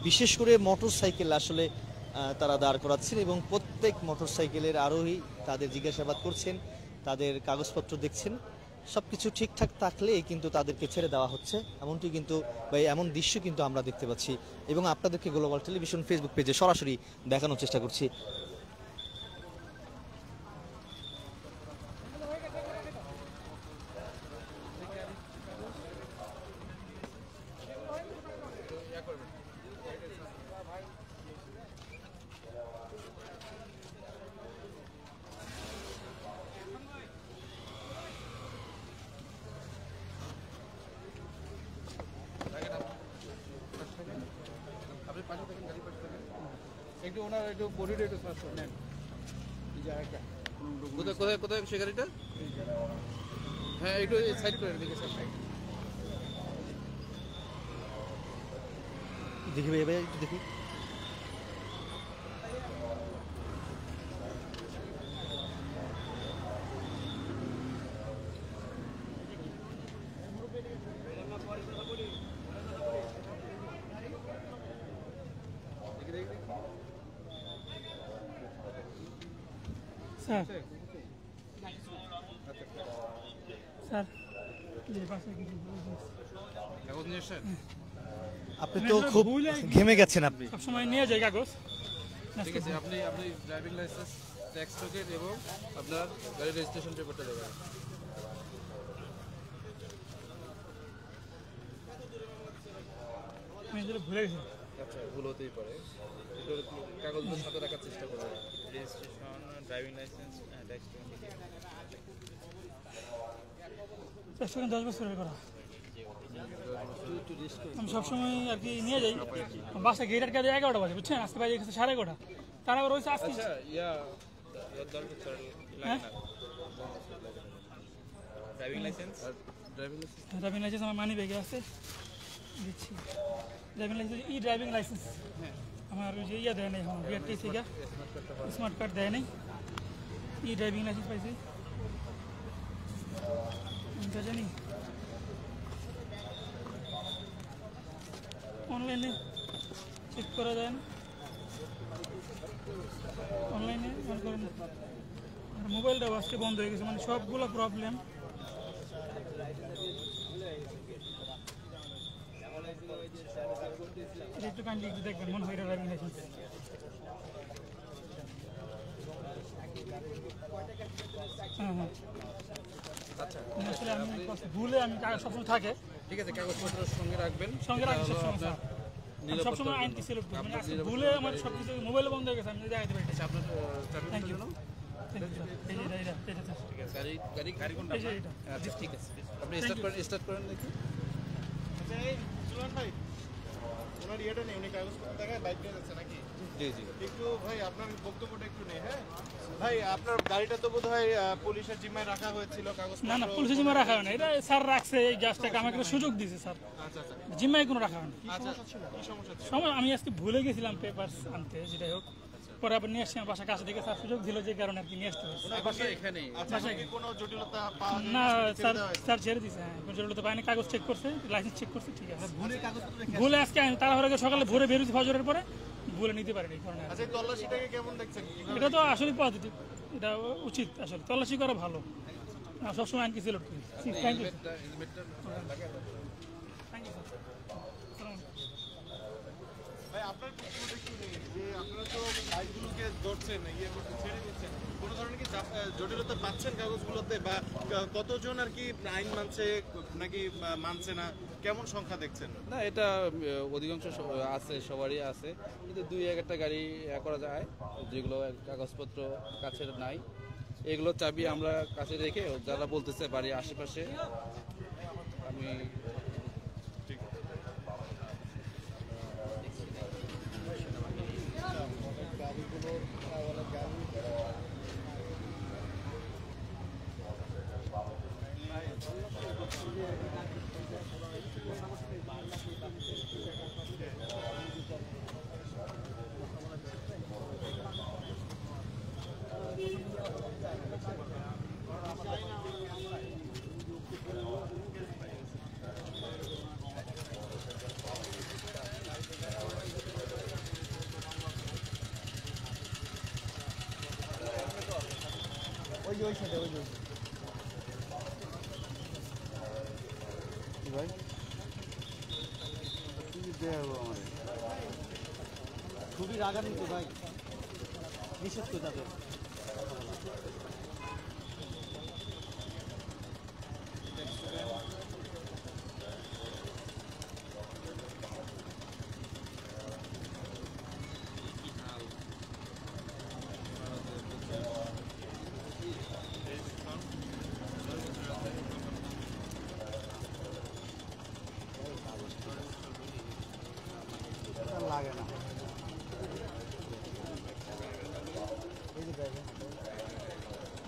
S1: বিশেষ করে মোটর সাইকেল আসলে তারা দাঁড় করাচ্ছেন এবং প্রত্যেক মোটর সাইকেলের আরোহী তাদের জিজ্ঞাসাবাদ করছেন, তাদের কাগজপত্র দেখছেন। সব কিছু ঠিকঠাক থাকলেই কিন্তু তাদেরকে ছেড়ে দেওয়া হচ্ছে, এমনটি কিন্তু বা এমন দৃশ্য কিন্তু আমরা দেখতে পাচ্ছি এবং আপনাদেরকে গ্লোবাল টেলিভিশন ফেসবুক পেজে সরাসরি দেখানোর চেষ্টা করছি।
S6: একটু ওনার একটু বডিটা একটু সার্চ করে নেন। কোথায় কোথায় কোথায় সে গাড়িটা? হ্যাঁ একটু সাইড করে দেখে স্যার।
S1: দেখি ভাই, ভাই একটু দেখি।
S7: স্যার স্যার যে পাশে কিছু
S6: কাগজ নিয়ে এসেছেন?
S1: আপনি তো খুব ঘেমে গেছেন আপনি।
S7: সবসময় নিয়ে যাই কাগজ।
S6: ঠিক আছে, আপনি আপনি ড্রাইভিং লাইসেন্স, ট্যাক্স টিকিট এবং আপনার গাড়ির রেজিস্ট্রেশন পেপারটা দেবেন।
S7: আমি যেটা ভুলে গেছি।
S6: আচ্ছা, ভুল হতেই পারে। কাগজগুলো সাথে রাখার চেষ্টা করবেন।
S10: Registration, driving licence, tax ticket.
S7: 10 বছরের করা। আমি সবসময় আর কি নিয়ে যাই। বাসা গেটের কাছে 11টা বাজে, বুঝছেন? আজকে বাজে 11:30। তারা রয়েছে আজকে।
S6: আচ্ছা,
S10: ড্রাইভিং লাইসেন্স,
S7: ড্রাইভিং লাইসেন্স আমার মানি ব্যাগে আছে, দিচ্ছি। ড্রাইভিং লাইসেন্স, ই ড্রাইভিং লাইসেন্স আমার ওই যে ইয়া দেয় নাই, এখন বিআরটি থেকে স্মার্ট কার্ড দেয় নাই। ই ড্রাইভিং লাইসেন্স পাইছি, জানি অনলাইনে চেক করা যায় না, অনলাইনে অন করেন। আর মোবাইলটাও আজকে বন্ধ হয়ে গেছে, মানে সবগুলো প্রবলেম। একটু কাইন্ডলি একটু দেখবেন, মনে হয় ড্রাইভিং লাইসেন্স। হ্যাঁ হ্যাঁ
S6: আচ্ছা
S7: আসলে আমি ভুলে আমি কাগজ সবসময় থাকে,
S6: ঠিক আছে, কাগজপত্র সঙ্গে রাখবেন,
S7: সঙ্গে রাখি সবসময় স্যার। সবসময় আইনটি সিলেক্ট করি, মানে আজকে ভুলে আমার সব কিছু মোবাইলে বন্ধ হয়ে গেছে, আমি দেখাতে পারি।
S6: আপনার থ্যাংক ইউ।
S7: ঠিক আছে,
S6: গাড়ি কোনটা? আচ্ছা ঠিক আছে, আপনি স্টার্ট করেন দেখি।
S5: আচ্ছা এই সুলমান ভাই, ওনার ইয়েটা নেই, উনি কাগজপত্র দেখায় বাইক নিয়ে যাচ্ছে নাকি?
S6: জি জি
S5: একটু ভাই আপনার বক্তব্যটা একটু নেই। হ্যাঁ ভাই, আপনার গাড়িটা তো বোধহয় পুলিশের জিম্মায় রাখা হয়েছিল, কাগজ
S7: না না, পুলিশের জিম্মায় রাখা হয় না, এটা স্যার রাখছে, এই গ্যাসটাকে আমাকে সুযোগ দিয়েছে স্যার।
S5: আচ্ছা আচ্ছা
S7: জিম্মায় কোনো রাখা হয় না।
S5: আচ্ছা কি সমস্যা ছিল?
S7: সময় আমি আজকে ভুলে গেছিলাম পেপারস আনতে, যেটাই হোক, পরে আবার নিয়ে আসছি আমার বাসার কাছে থেকে, স্যার সুযোগ দিল যে কারণে আর কি নিয়ে আসতে হয়েছে।
S6: বাসা এখানেই।
S5: আচ্ছা কি কোনো জটিলতা পাওয়া যায়?
S7: না স্যার, স্যার ছেড়ে দিয়েছে। হ্যাঁ, কোনো জটিলতা পায়নি, কাগজ চেক করছে, লাইসেন্স চেক করছে, ঠিক আছে। ভুলে আজকে তাড়াহুড়ো করে সকালে ভোরে বেরোচ্ছি ফজরের পরে, ভুলে নিতে পারিনি এই কারণে।
S5: আচ্ছা এই তল্লাশিটাকে কেমন দেখছেন?
S7: এটা তো আসলে পজিটিভ, এটা উচিত, আসলে তল্লাশি করা ভালো, সবসময় আইনকে সিলেক্ট করি। Thank you.
S5: ভাই আপনার বক্তব্যটা একটু নেই, যে আপনারা তো বাইকগুলোকে ধরছেন, ইয়ে করছেন, ছেড়ে দিচ্ছেন, কোনো ধরনের কি জটিলতা পাচ্ছেন কাগজগুলোতে, বা কতজন আর কি আইন মানছে নাকি মানছে না, কেমন সংখ্যা দেখছেন?
S6: না, এটা অধিকাংশ আছে, সবারই আছে, কিন্তু দুই একটা গাড়ি করা যায় যেগুলো কাগজপত্র কাছে নাই, এগুলো চাবি আমরা কাছে রেখে যারা বলতেছে বাড়ির আশেপাশে, আমি
S5: ওই সাইডে ভাই
S4: খুবই রাগান্বিত ভাই, নিষেধ করে যাবে। লাগে না, এই যে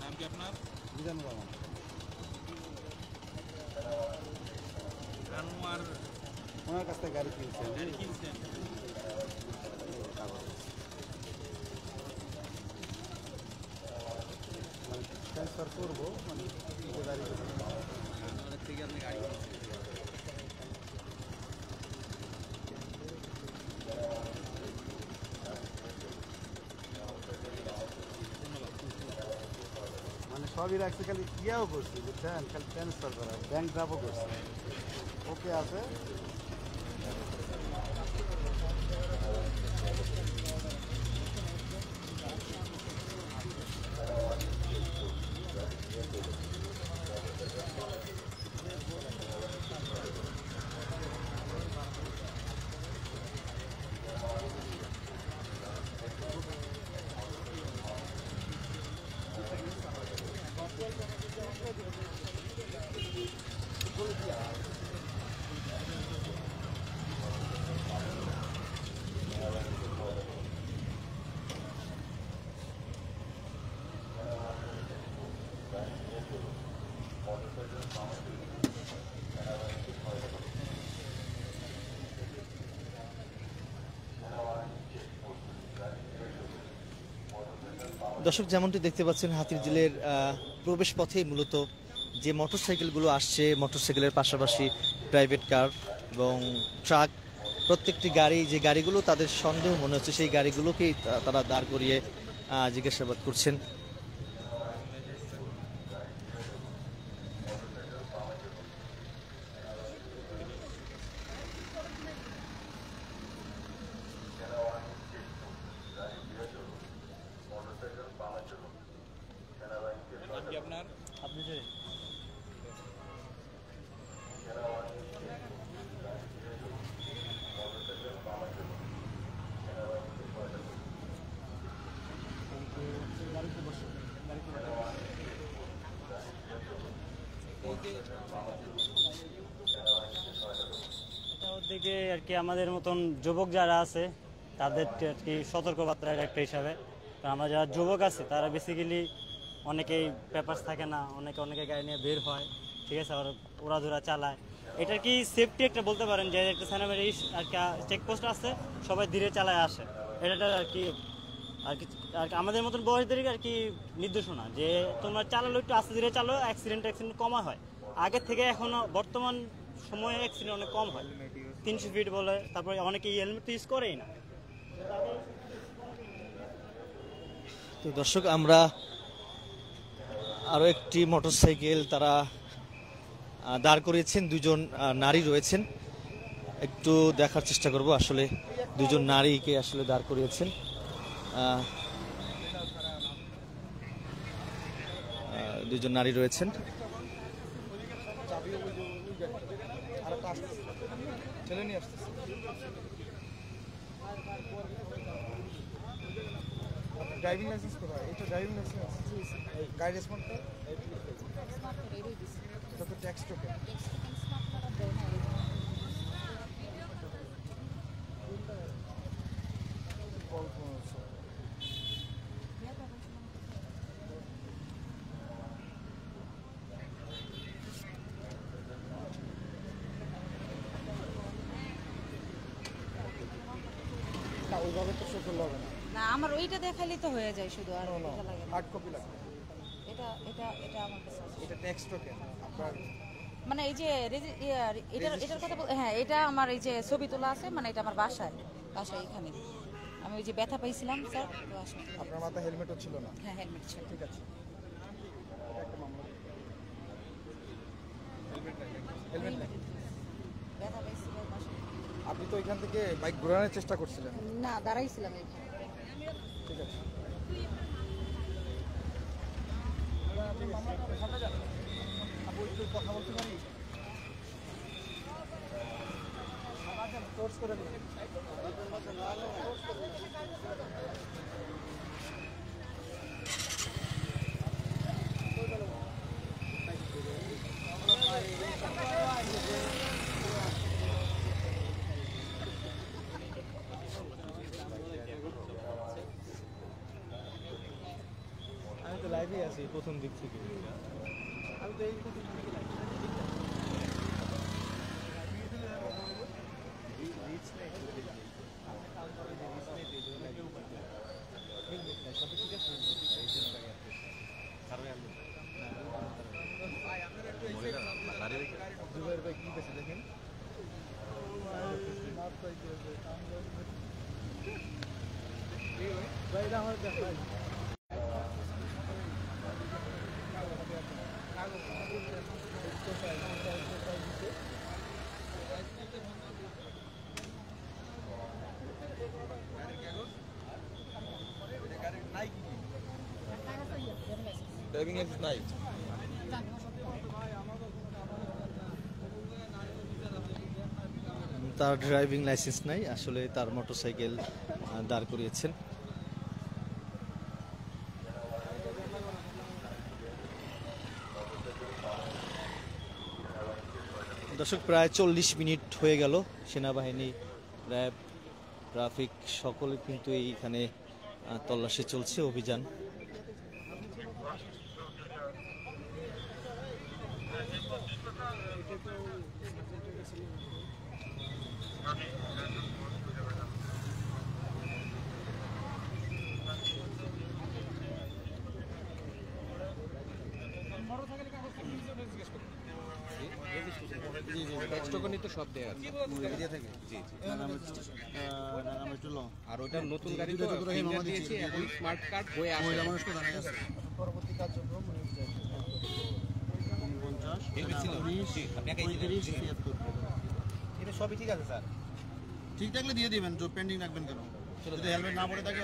S6: নাম কি আপনার?
S4: বিধান রহমান।
S6: আনোয়ার
S4: ওনার কাছ থেকে গাড়ি কিনছেন। ট্রান্সফার করবো, মানে গাড়ি
S6: থেকে আপনি গাড়ি
S4: মানে সবই রাখছে, খালি ইয়াও করছি বুঝছেন, খালি ট্রান্সফার করা, ব্যাংক ড্রাফও করছি, ওকে আছে।
S1: দর্শক, যেমনটি দেখতে পাচ্ছেন হাতিরঝিলের প্রবেশ পথে মূলত যে মোটরসাইকেলগুলো আসছে, মোটরসাইকেলের পাশাপাশি প্রাইভেট কার এবং ট্রাক প্রত্যেকটি গাড়ি, যে গাড়িগুলো তাদের সন্দেহ মনে হচ্ছে সেই গাড়িগুলোকেই তারা দাঁড় করিয়ে জিজ্ঞাসাবাদ করছেন।
S13: দিকে আর কি আমাদের মতন যুবক যারা আছে তাদের আর কি সতর্কবার্তার একটা হিসাবে, আমরা যারা যুবক আছে তারা বেসিক্যালি অনেকেই পেপারস থাকে না, অনেকে গাড়ি নিয়ে বের হয়, ঠিক আছে, আবার ওড়াধুরা চালায়। এটা কি সেফটি একটা বলতে পারেন যে একটা সেনামের আর কি চেকপোস্ট আছে, সবাই ধীরে চালায় আসে, এটা আর কি আমাদের মতন বয়সদেরকে আর কি নির্দেশনা যে তোমরা চালালো একটু আস্তে ধীরে চালো, অ্যাক্সিডেন্ট কমা হয় আগের থেকে। এখনো বর্তমান সময়ে অ্যাক্সিডেন্ট অনেক কম হয়, 300 ফিট বলে, তারপরে অনেকে হেলমেট ইউজ করেই না।
S1: তো দর্শক, আমরা আরো একটি মোটরসাইকেল তারা দাঁড় করিয়েছেন, দুজন নারী রয়েছেন, একটু দেখার চেষ্টা করব আসলে দুজন নারীকে আসলে দাঁড় করিয়েছেন। দুজন নারী রয়েছেন।
S5: ড্রাইভিং লাইসেন্স কোথায়? এটা ড্রাইভিং লাইসেন্স, গাড়ি স্মার্ট কার্ড, এটা তো ট্যাক্স টোকেন। ওইভাবে তো চোখ হবে না।
S14: না, আমার ওইটা দেখাইলেই তো হয়ে যায়, শুধু আর এটা লাগে না।
S5: হার্ড কপি লাগে।
S14: এটা আমার কাছে আছে।
S5: এটা ট্যাক্স টোকেন আপনার,
S14: মানে এই যে এটার কথা হ্যাঁ, এটা আমার এই যে ছবি তোলা আছে, মানে এটা আমার বাসায় এখানে। আমি ওই যে ব্যথা পাইছিলাম স্যার, তো আসলে
S5: আপনার মাথায় হেলমেটও ছিল না?
S14: হ্যাঁ, হেলমেট ছিল।
S5: ঠিক আছে, একটা মামলা। হেলমেট নাই,
S14: ব্যথা পাইছিলাম বাসায়।
S5: আপনি তো এখান থেকে বাইক ঘোরানোর চেষ্টা করছিলেন?
S14: না, দাঁড়াইছিলাম এখানে।
S5: ঠিক আছে, আপু একটু কথা বলতে পারি? কোর্স করে দিন।
S15: আমি তো লাইভে আছি প্রথম দিক থেকে। আমি তো এই প্রথম দিকে দেখেন আমার দেখাই।
S6: ড্রাইভিং লাইসেন্স নাই।
S1: তার ড্রাইভিং লাইসেন্স নাই, আসলে তার মোটরসাইকেল দাঁড় করিয়েছেন। দর্শক, প্রায় 40 মিনিট হয়ে গেল, সেনাবাহিনী, র্যাব, ট্রাফিক সকলে কিন্তু এইখানে তল্লাশি চলছে, অভিযান।
S9: ট্যাক্স টোকেনই তো সব দেয়া আছে জি জি আর ওটা নতুন গাড়ি তো ফিঙ্গার দিয়েছি এখন স্মার্ট কার্ড হয়ে আসে
S4: পরবর্তী কার্যক্রম
S1: এটা সবই ঠিক আছে স্যার।
S16: ঠিক থাকলে দিয়ে দিবেন, পেন্ডিং রাখবেন কেন? যদি হেলমেট না পরে থাকে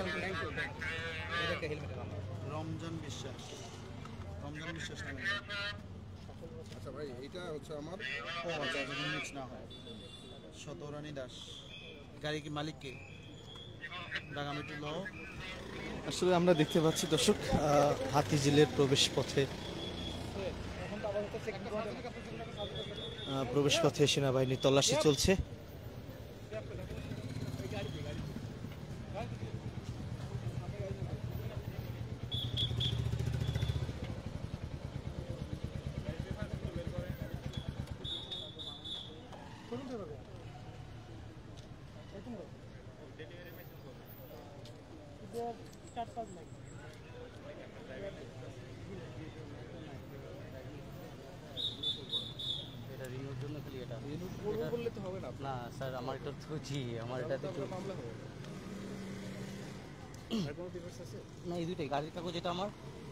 S16: রমজান বিশ্বাস, রমজান বিশ্বাস নামে।
S9: আচ্ছা ভাই এটা হচ্ছে আমার
S16: মিক্স না হয়। শতরানী দাস, গাড়ি কি মালিক কে? ঢাকা-মেট্রো ল।
S1: আসলে আমরা দেখতে পাচ্ছি দর্শক হাতিঝিলের প্রবেশ পথে সেনাবাহিনী তল্লাশি চলছে।
S13: এটা রিনিউর জন্য খালি এটা বললে তো হবে না না স্যার আমার এটা তো জি আমার এটা তো মামলা হবে আর কোনো পেপারস আছে না এই দুইটাই গাড়ির কাগজ এটা আমার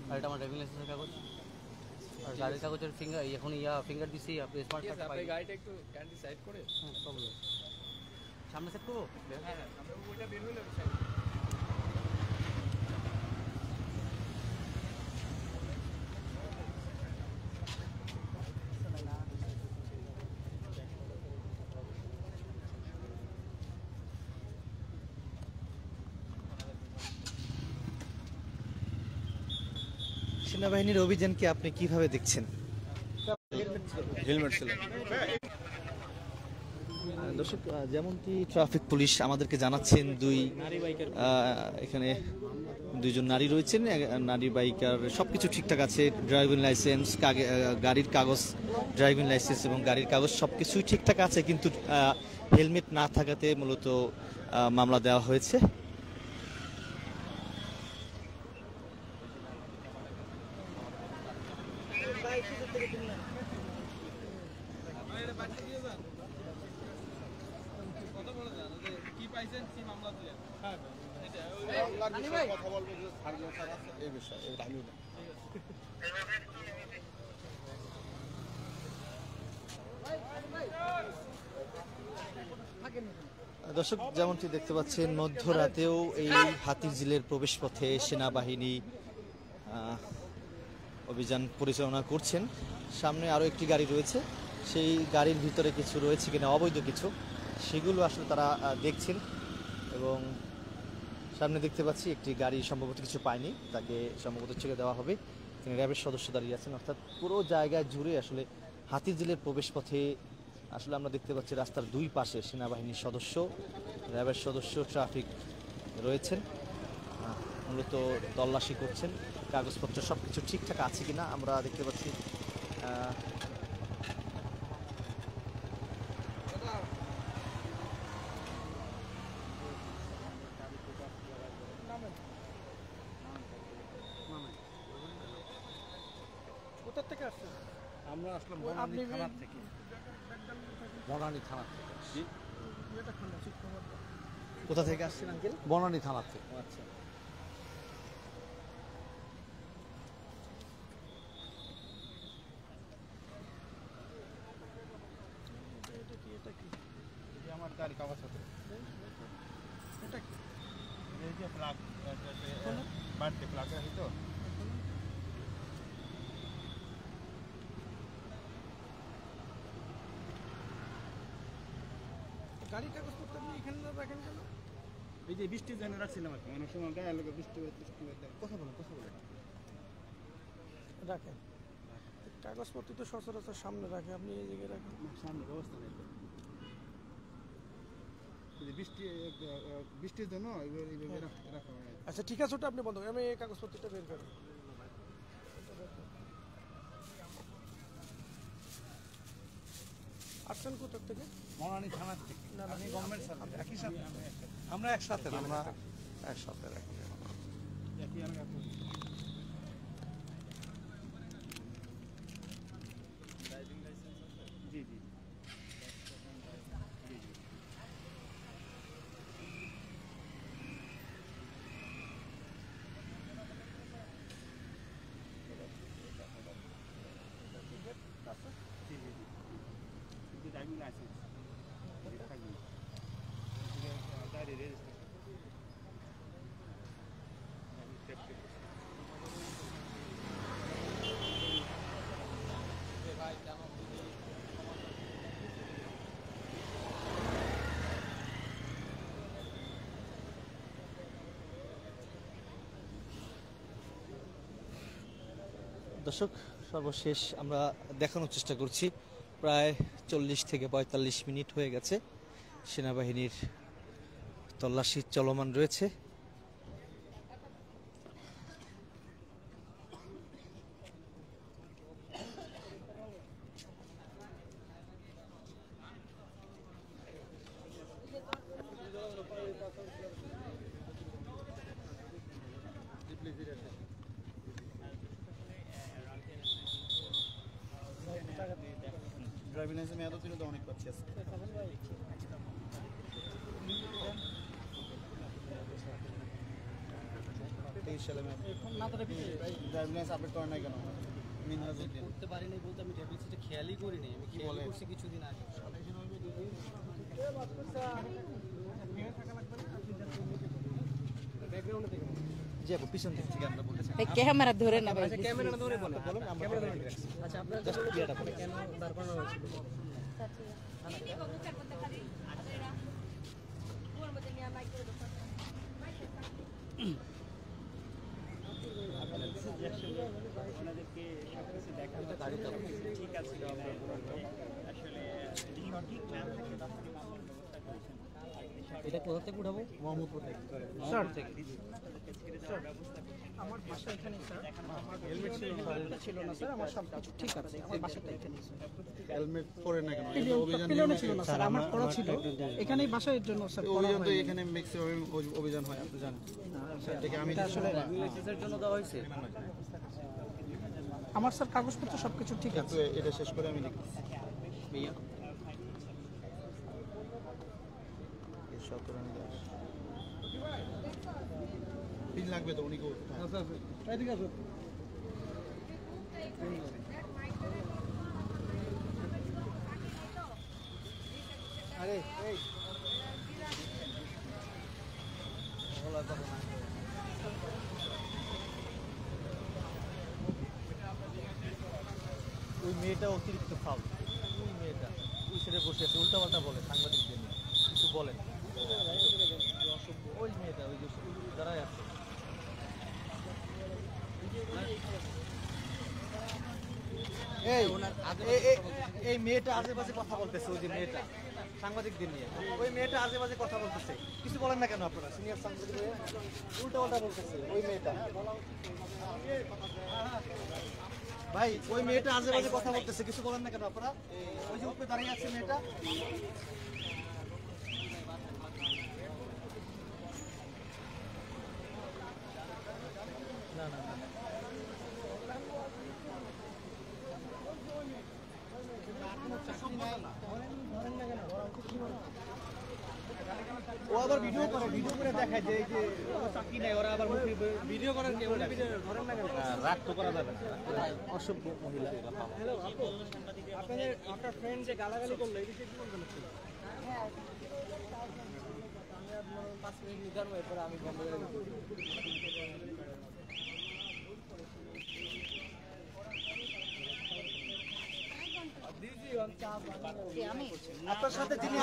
S13: আর এটা আমার ড্রাইভিং লাইসেন্সের কাগজ আর গাড়ির কাগজের ফিঙ্গার এখন ফিঙ্গার দিছি আপনি স্মার্ট কার্ড পাই গাড়িটা একটু ক্যান্ডি সাইড করে হ্যাঁ প্রবলেম সামনে সেট করব হ্যাঁ আমরা ওইটা বের হইলো
S1: সেনাবাহিনীর অভিযানকে আপনি কিভাবে দেখছেন?
S9: হেলমেট ছিল
S1: দর্শক যেমনটি ট্রাফিক পুলিশ আমাদেরকে জানাচ্ছেন এখানে দুইজন নারী রয়েছেন, নারী বাইকার সবকিছু ঠিকঠাক আছে, ড্রাইভিং লাইসেন্স, গাড়ির কাগজ, ড্রাইভিং লাইসেন্স এবং গাড়ির কাগজ সবকিছুই ঠিকঠাক আছে, কিন্তু হেলমেট না থাকাতে মূলত মামলা দেওয়া হয়েছে।
S5: কি পাইছেন কি মামলা দিলেন? হ্যাঁ
S9: কথা বলবো যে স্যার আছে এই বিষয়ে এটা আমি
S1: দর্শক যেমনটি দেখতে পাচ্ছেন মধ্যরাতেও এই হাতিঝিলের প্রবেশ পথে সেনাবাহিনী অভিযান পরিচালনা করছেন। সামনে আরও একটি গাড়ি রয়েছে, সেই গাড়ির ভিতরে কিছু রয়েছে কিনা অবৈধ কিছু, সেগুলো আসলে তারা দেখছেন। এবং সামনে দেখতে পাচ্ছি একটি গাড়ি সম্ভবত কিছু পায়নি, তাকে সম্ভবত ছেড়ে দেওয়া হবে। তিনি র্যাবের সদস্য দাঁড়িয়ে আছেন, অর্থাৎ পুরো জায়গায় জুড়ে আসলে হাতিঝিলের প্রবেশ পথে আসলে আমরা দেখতে পাচ্ছি রাস্তার দুই পাশে সেনাবাহিনীর সদস্য, র্যাবের সদস্য, ট্রাফিক রয়েছেন, মূলত তল্লাশি করছেন কাগজপত্র সব কিছু ঠিকঠাক আছে কিনা আমরা দেখতে পাচ্ছি।
S3: কোথা থেকে আসছেন?
S12: আমরা আসলাম বনানী থানার থেকে। বনানী থানার থেকে।
S1: কোথা থেকে আসছেন আঙ্কেল?
S12: বনানী থানার থেকে।
S1: আচ্ছা,
S16: আমার গাড়ি কাগজ আছে।
S3: এটা কি?
S16: এই যে ফ্ল্যাগ বাড়তে ফ্ল্যাগ আছে তো।
S3: গাড়ির কাগজপত্র আপনি এখানে রাখেন কেন?
S16: এই যে বৃষ্টির জন্য রাখছিলাম আর কি, অনেক সময় গায়ে লোক বৃষ্টি কথা বলেন
S3: রাখেন কাগজপত্র তো সচরাচর সামনে রাখে, আপনি এই জায়গায় রাখেন।
S16: সামনে ব্যবস্থা নেই তো, বৃষ্টির জন্য এইভাবে রাখা হয়।
S3: আচ্ছা ঠিক আছে, ওটা আপনি বন্ধ করেন, আমি এই কাগজপত্রটা বের করেন। আসছেন কোথা থেকে?
S12: বনানী থানার থেকে। আপনি গভর্নমেন্ট সার্ভিস একই সাথে? আমরা একসাথে রাখি।
S16: জি জি
S1: দর্শক, সর্বশেষ আমরা দেখানোর চেষ্টা করছি, প্রায় 40 থেকে 45 মিনিট হয়ে গেছে, সেনাবাহিনীর তল্লাশি চলমান রয়েছে।
S16: ড্রাইভিং লাইসেন্স মেয়াদ ছিল তো অনেক পাচ্ছি আছে। ড্রাইভিং লাইসেন্স আপডেট করেন নাই কেন?
S15: করতে পারিনি বলতে আমি ডেবিসিটা খেয়ালই করিনি, আমি খেয়াল করছি কিছুদিন আগে।
S1: জি আপু, পিছন দিক থেকে আমরা বলতেছি।
S14: ক্যামেরা ধরে না ভাই,
S15: ক্যামেরা ধরে বলেন। আচ্ছা, আপনার কেন দাঁড় করানো হয়েছিল? এটা কোথা থেকে উঠাবো? মোহাম্মদপুর থেকে।
S3: আমার বাসা এখানে স্যার, আমার হেলমেট ছিল না স্যার, আমার সব কিছু ঠিক আছে, আমার বাসাটা এখানে।
S16: হেলমেট পরেন না কেন?
S3: পিলিয়নে ছিল না স্যার, আমার পড়া ছিল এখানেই বাসার জন্য স্যার।
S16: অভিযান তো এখানে ম্যাক্সিমাম অভিযান হয়, আপনি জানেন। থেকে আমি
S3: আসলে
S15: লাইসেন্সের জন্য দেওয়া হয়েছে।
S3: আমার স্যার কাগজপত্র সবকিছু ঠিক আছে।
S16: এটা শেষ করে আমি লিখতেছি।
S15: ভাইয়া
S16: পিন লাগবে তো উনি কো?
S3: এদিকে আসুন।
S16: আরে এই
S1: ওই মেয়েটা অতিরিক্ত ফাউল, ওই মেয়েটা ওই সাইডে বসে আছে, উল্টাপাল্টা বলে সাংবাদিকদের নিয়ে, কিছু বলেন। ওই মেয়েটা ওই যে দাঁড়ায় আছে, এই মেয়েটা আজে বাজে কথা বলতেছে, ওই যে মেয়েটা সাংবাদিকদের নিয়ে, ওই মেয়েটা আজে বাজে কথা বলতেছে, কিছু বলেন না কেন আপনারা? সিনিয়র সাংবাদিক উল্টাপাল্টা বলতেছে ওই মেয়েটা। ভাই ওই মেয়েটা আজে বাজে কথা বলতেছে, কিছু বলেন না কেন আপনারা? ওই যে উপরে দাঁড়িয়ে আছে মেয়েটা। না না না, ও আবার ভিডিও করে, ভিডিও করে দেখায় যে এই যে চাকরি নেই, ওরা আবার ভিডিও করার কেউ ধরেন না কেন? রাগ তো করা যাবে না, অসভ্য মহিলা।
S3: হ্যালো আপু, আপনার ফ্রেন্ড যে গালাগালি করলো এই বিষয়ে কি বলবেন?
S15: হ্যাঁ, আমি আপনার 5 মিনিট নিদারবো, এরপর আমি বন্ধ করে দেবো।
S1: আপনার সাথে যিনি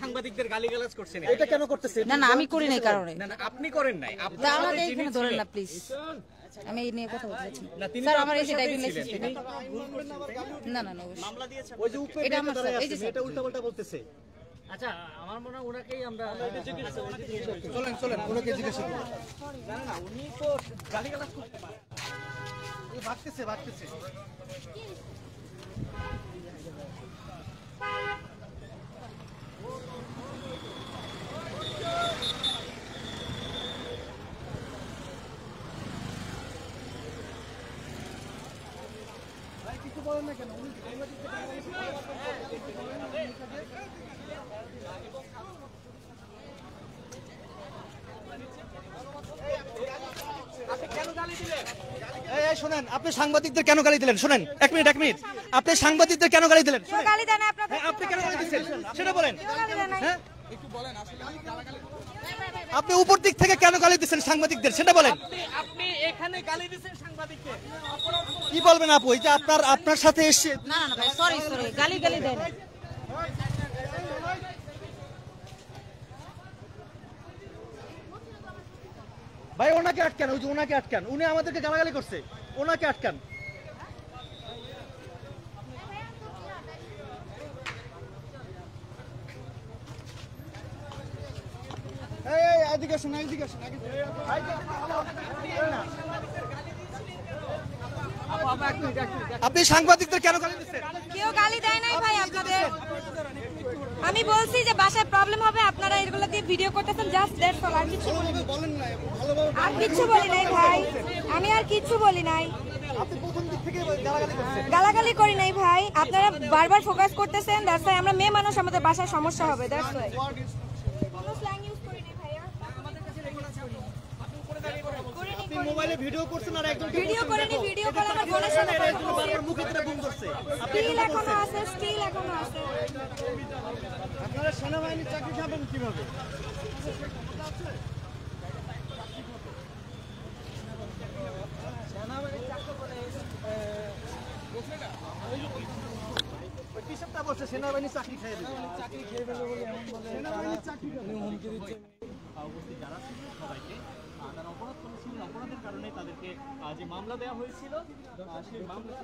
S15: সাংবাদিকদের গালিগালাজ করছেন,
S1: এটা কেন করতেছেন?
S14: না না, আমি করি নাই কারণে।
S15: না না, আপনি করেন নাই।
S14: আমাকে এখানে ধরেন না প্লিজ, আমি এই নিয়ে কথা বলতে চাচ্ছি স্যার। আমার এই যে ড্রাইভিং লাইসেন্স, না না না,
S1: ওই যে উপরে
S14: এটা আমার
S1: দাঁড়িয়ে
S14: স্যার,
S1: আছে,
S14: এই যে
S1: এটা উল্টাপাল্টা বলতেছে।
S15: আচ্ছা, আমার মনে হয় ওনাকেই আমরা
S1: চলেন চলেন, ওনাকে জিজ্ঞাসা করুন।
S3: না না, উনি তো গালিগালাজ করতে পারে।
S1: এই ভাগতেছে ভাগতেছে।
S3: কিছু বলেন না কেন? উনি
S1: এই শোনেন, আপনি সাংবাদিকদের কেন গালি দিলেন? শোনেন, এক মিনিট আপনি সাংবাদিকদের কেন গালি দিলেন?
S14: গালি দেন আপনাদের,
S1: আপনি কেন গালি দিচ্ছেন সেটা বলেন। হ্যাঁ, আপনি উপর দিক থেকে কেন গালি দিচ্ছেন সাংবাদিকদের সেটা বলেন।
S15: আপনি এখানে গালি দিচ্ছেন সাংবাদিককে,
S1: কি বলবেন আপু? এই যে আপনার সাথে এসে,
S14: না না ভাই, সরি গালি দেন।
S1: ভাই ওনাকে আটকান, ওই যে ওনাকে আটকান, উনি আমাদেরকে গালাগালি করছে, ওনাকে আটকান।
S16: এদিকে আসুন, এদিকে আসুন,
S1: আপনি সাংবাদিকদের কেন গালি দিচ্ছেন?
S17: কেউ গালি দেয় নাই ভাই আপনাদের। আমি বলছি যে বাসায় প্রবলেম হবে, আপনারা এগুলো দিয়ে ভিডিও করতেছেন, জাস্ট দ্যাটস অল। আর কিছু বলেন নাই, আর কিছু বলি নাই ভাই, আমি আর কিছু বলি নাই।
S1: আপনি প্রথম দিক থেকে গালাগালি করছেন।
S17: গালাগালি করি নাই ভাই, আপনারা বারবার ফোকাস করতেছেন, দ্যাটস ওয়াই। আমরা মেয়ে মানুষ, আমাদের বাসায় সমস্যা হবে, দ্যাটস ওয়াই। কোনো স্ল্যাং ইউজ করি নাই ভাইয়া, আমাদের কাছে রেকর্ড আছে।
S1: আপনি মোবাইলে ভিডিও করছেন আর একজন
S17: ভিডিও করেনি, ভিডিও করে আমার বোনের সাথে
S1: বারবার মুখে ধরে বুম করছে।
S17: স্টিল এখনো আছে, স্টিল এখনো আছে।
S16: আপনারা সেনাবাহিনীর চাকরি খাবেন কিভাবে?
S1: সেনাবাহিনী চাকরি খেয়ে দেবে, চাকরি খেয়ে দেবে বলে এমন বলে হুমকি দিচ্ছে। উপস্থিত যারা ছিল সবাইকে তারা অপরাধ করেছিল, অপরাধের কারণে তাদেরকে যে মামলা দেওয়া হয়েছিল সেই মামলা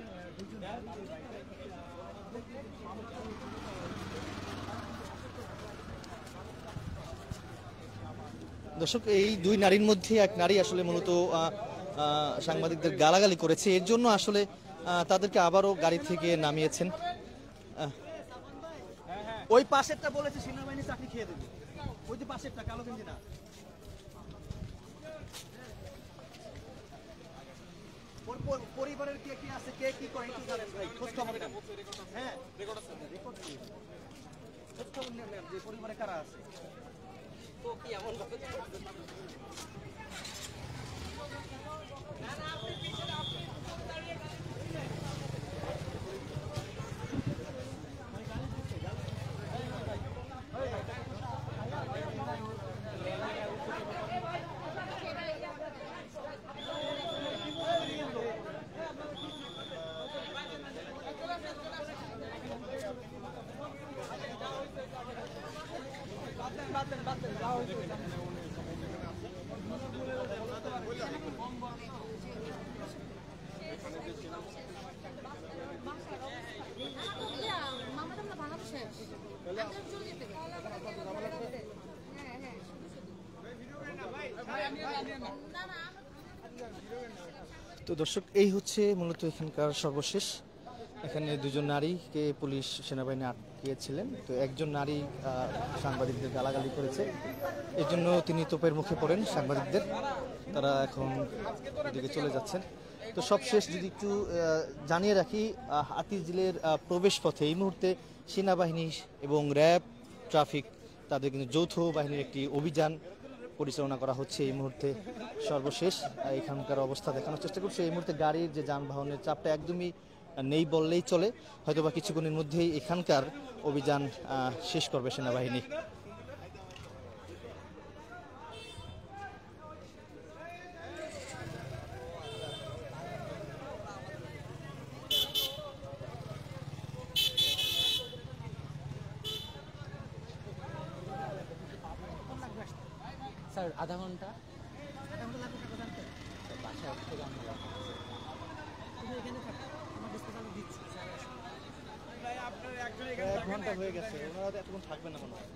S1: দর্শক, এই দুই নারীর মধ্যে এক নারী আসলে মূলত সাংবাদিকদের গালাগালি করেছে, এর জন্য আসলে তাদেরকে আবারও গাড়ি থেকে নামিয়েছেন। ওই পাশেরটা বলেছে সেনাবাহিনী চাকরি খেয়ে দেবে, ওই যে পাশেরটা কালো গেঞ্জি না, পরিবারের কে কি আছে, কে কি করে একটু জানেন ভাই, খোঁজ খবর নেন। হ্যাঁ রেকর্ড আছে, রেকর্ড কি খোঁজ খবর নেন যে পরিবারে কারা আছে। তো কি এমন কথা তো দর্শক, এই হচ্ছে মূলত এখানকার সর্বশেষ। এখানে দুজন নারীকে পুলিশ সেনাবাহিনী আটকিয়েছিলেন। তো একজন নারী সাংবাদিকদের গালাগালি করেছে, এর জন্য তিনি তোপের মুখে পড়েন সাংবাদিকদের। তারা এখন এদিকে চলে যাচ্ছেন। তো সবশেষ যদি একটু জানিয়ে রাখি, হাতিঝিলের প্রবেশ পথে এই মুহূর্তে সেনাবাহিনী এবং র্যাব, ট্রাফিক তাদের কিন্তু যৌথ বাহিনীর একটি অভিযান পরিচালনা করা হচ্ছে এই মুহূর্তে। সর্বশেষ এখানকার অবস্থা দেখানোর চেষ্টা করছে। এই মুহূর্তে গাড়ির যে যানবাহনের চাপটা একদমই নেই বললেই চলে, হয়তোবা কিছুক্ষণের মধ্যেই এখানকার অভিযান শেষ করবে সেনাবাহিনী।
S10: স্যার আধা ঘন্টা
S1: এক ঘন্টা হয়ে গেছে, ওনারা এতক্ষণ থাকবে না মনে হয়।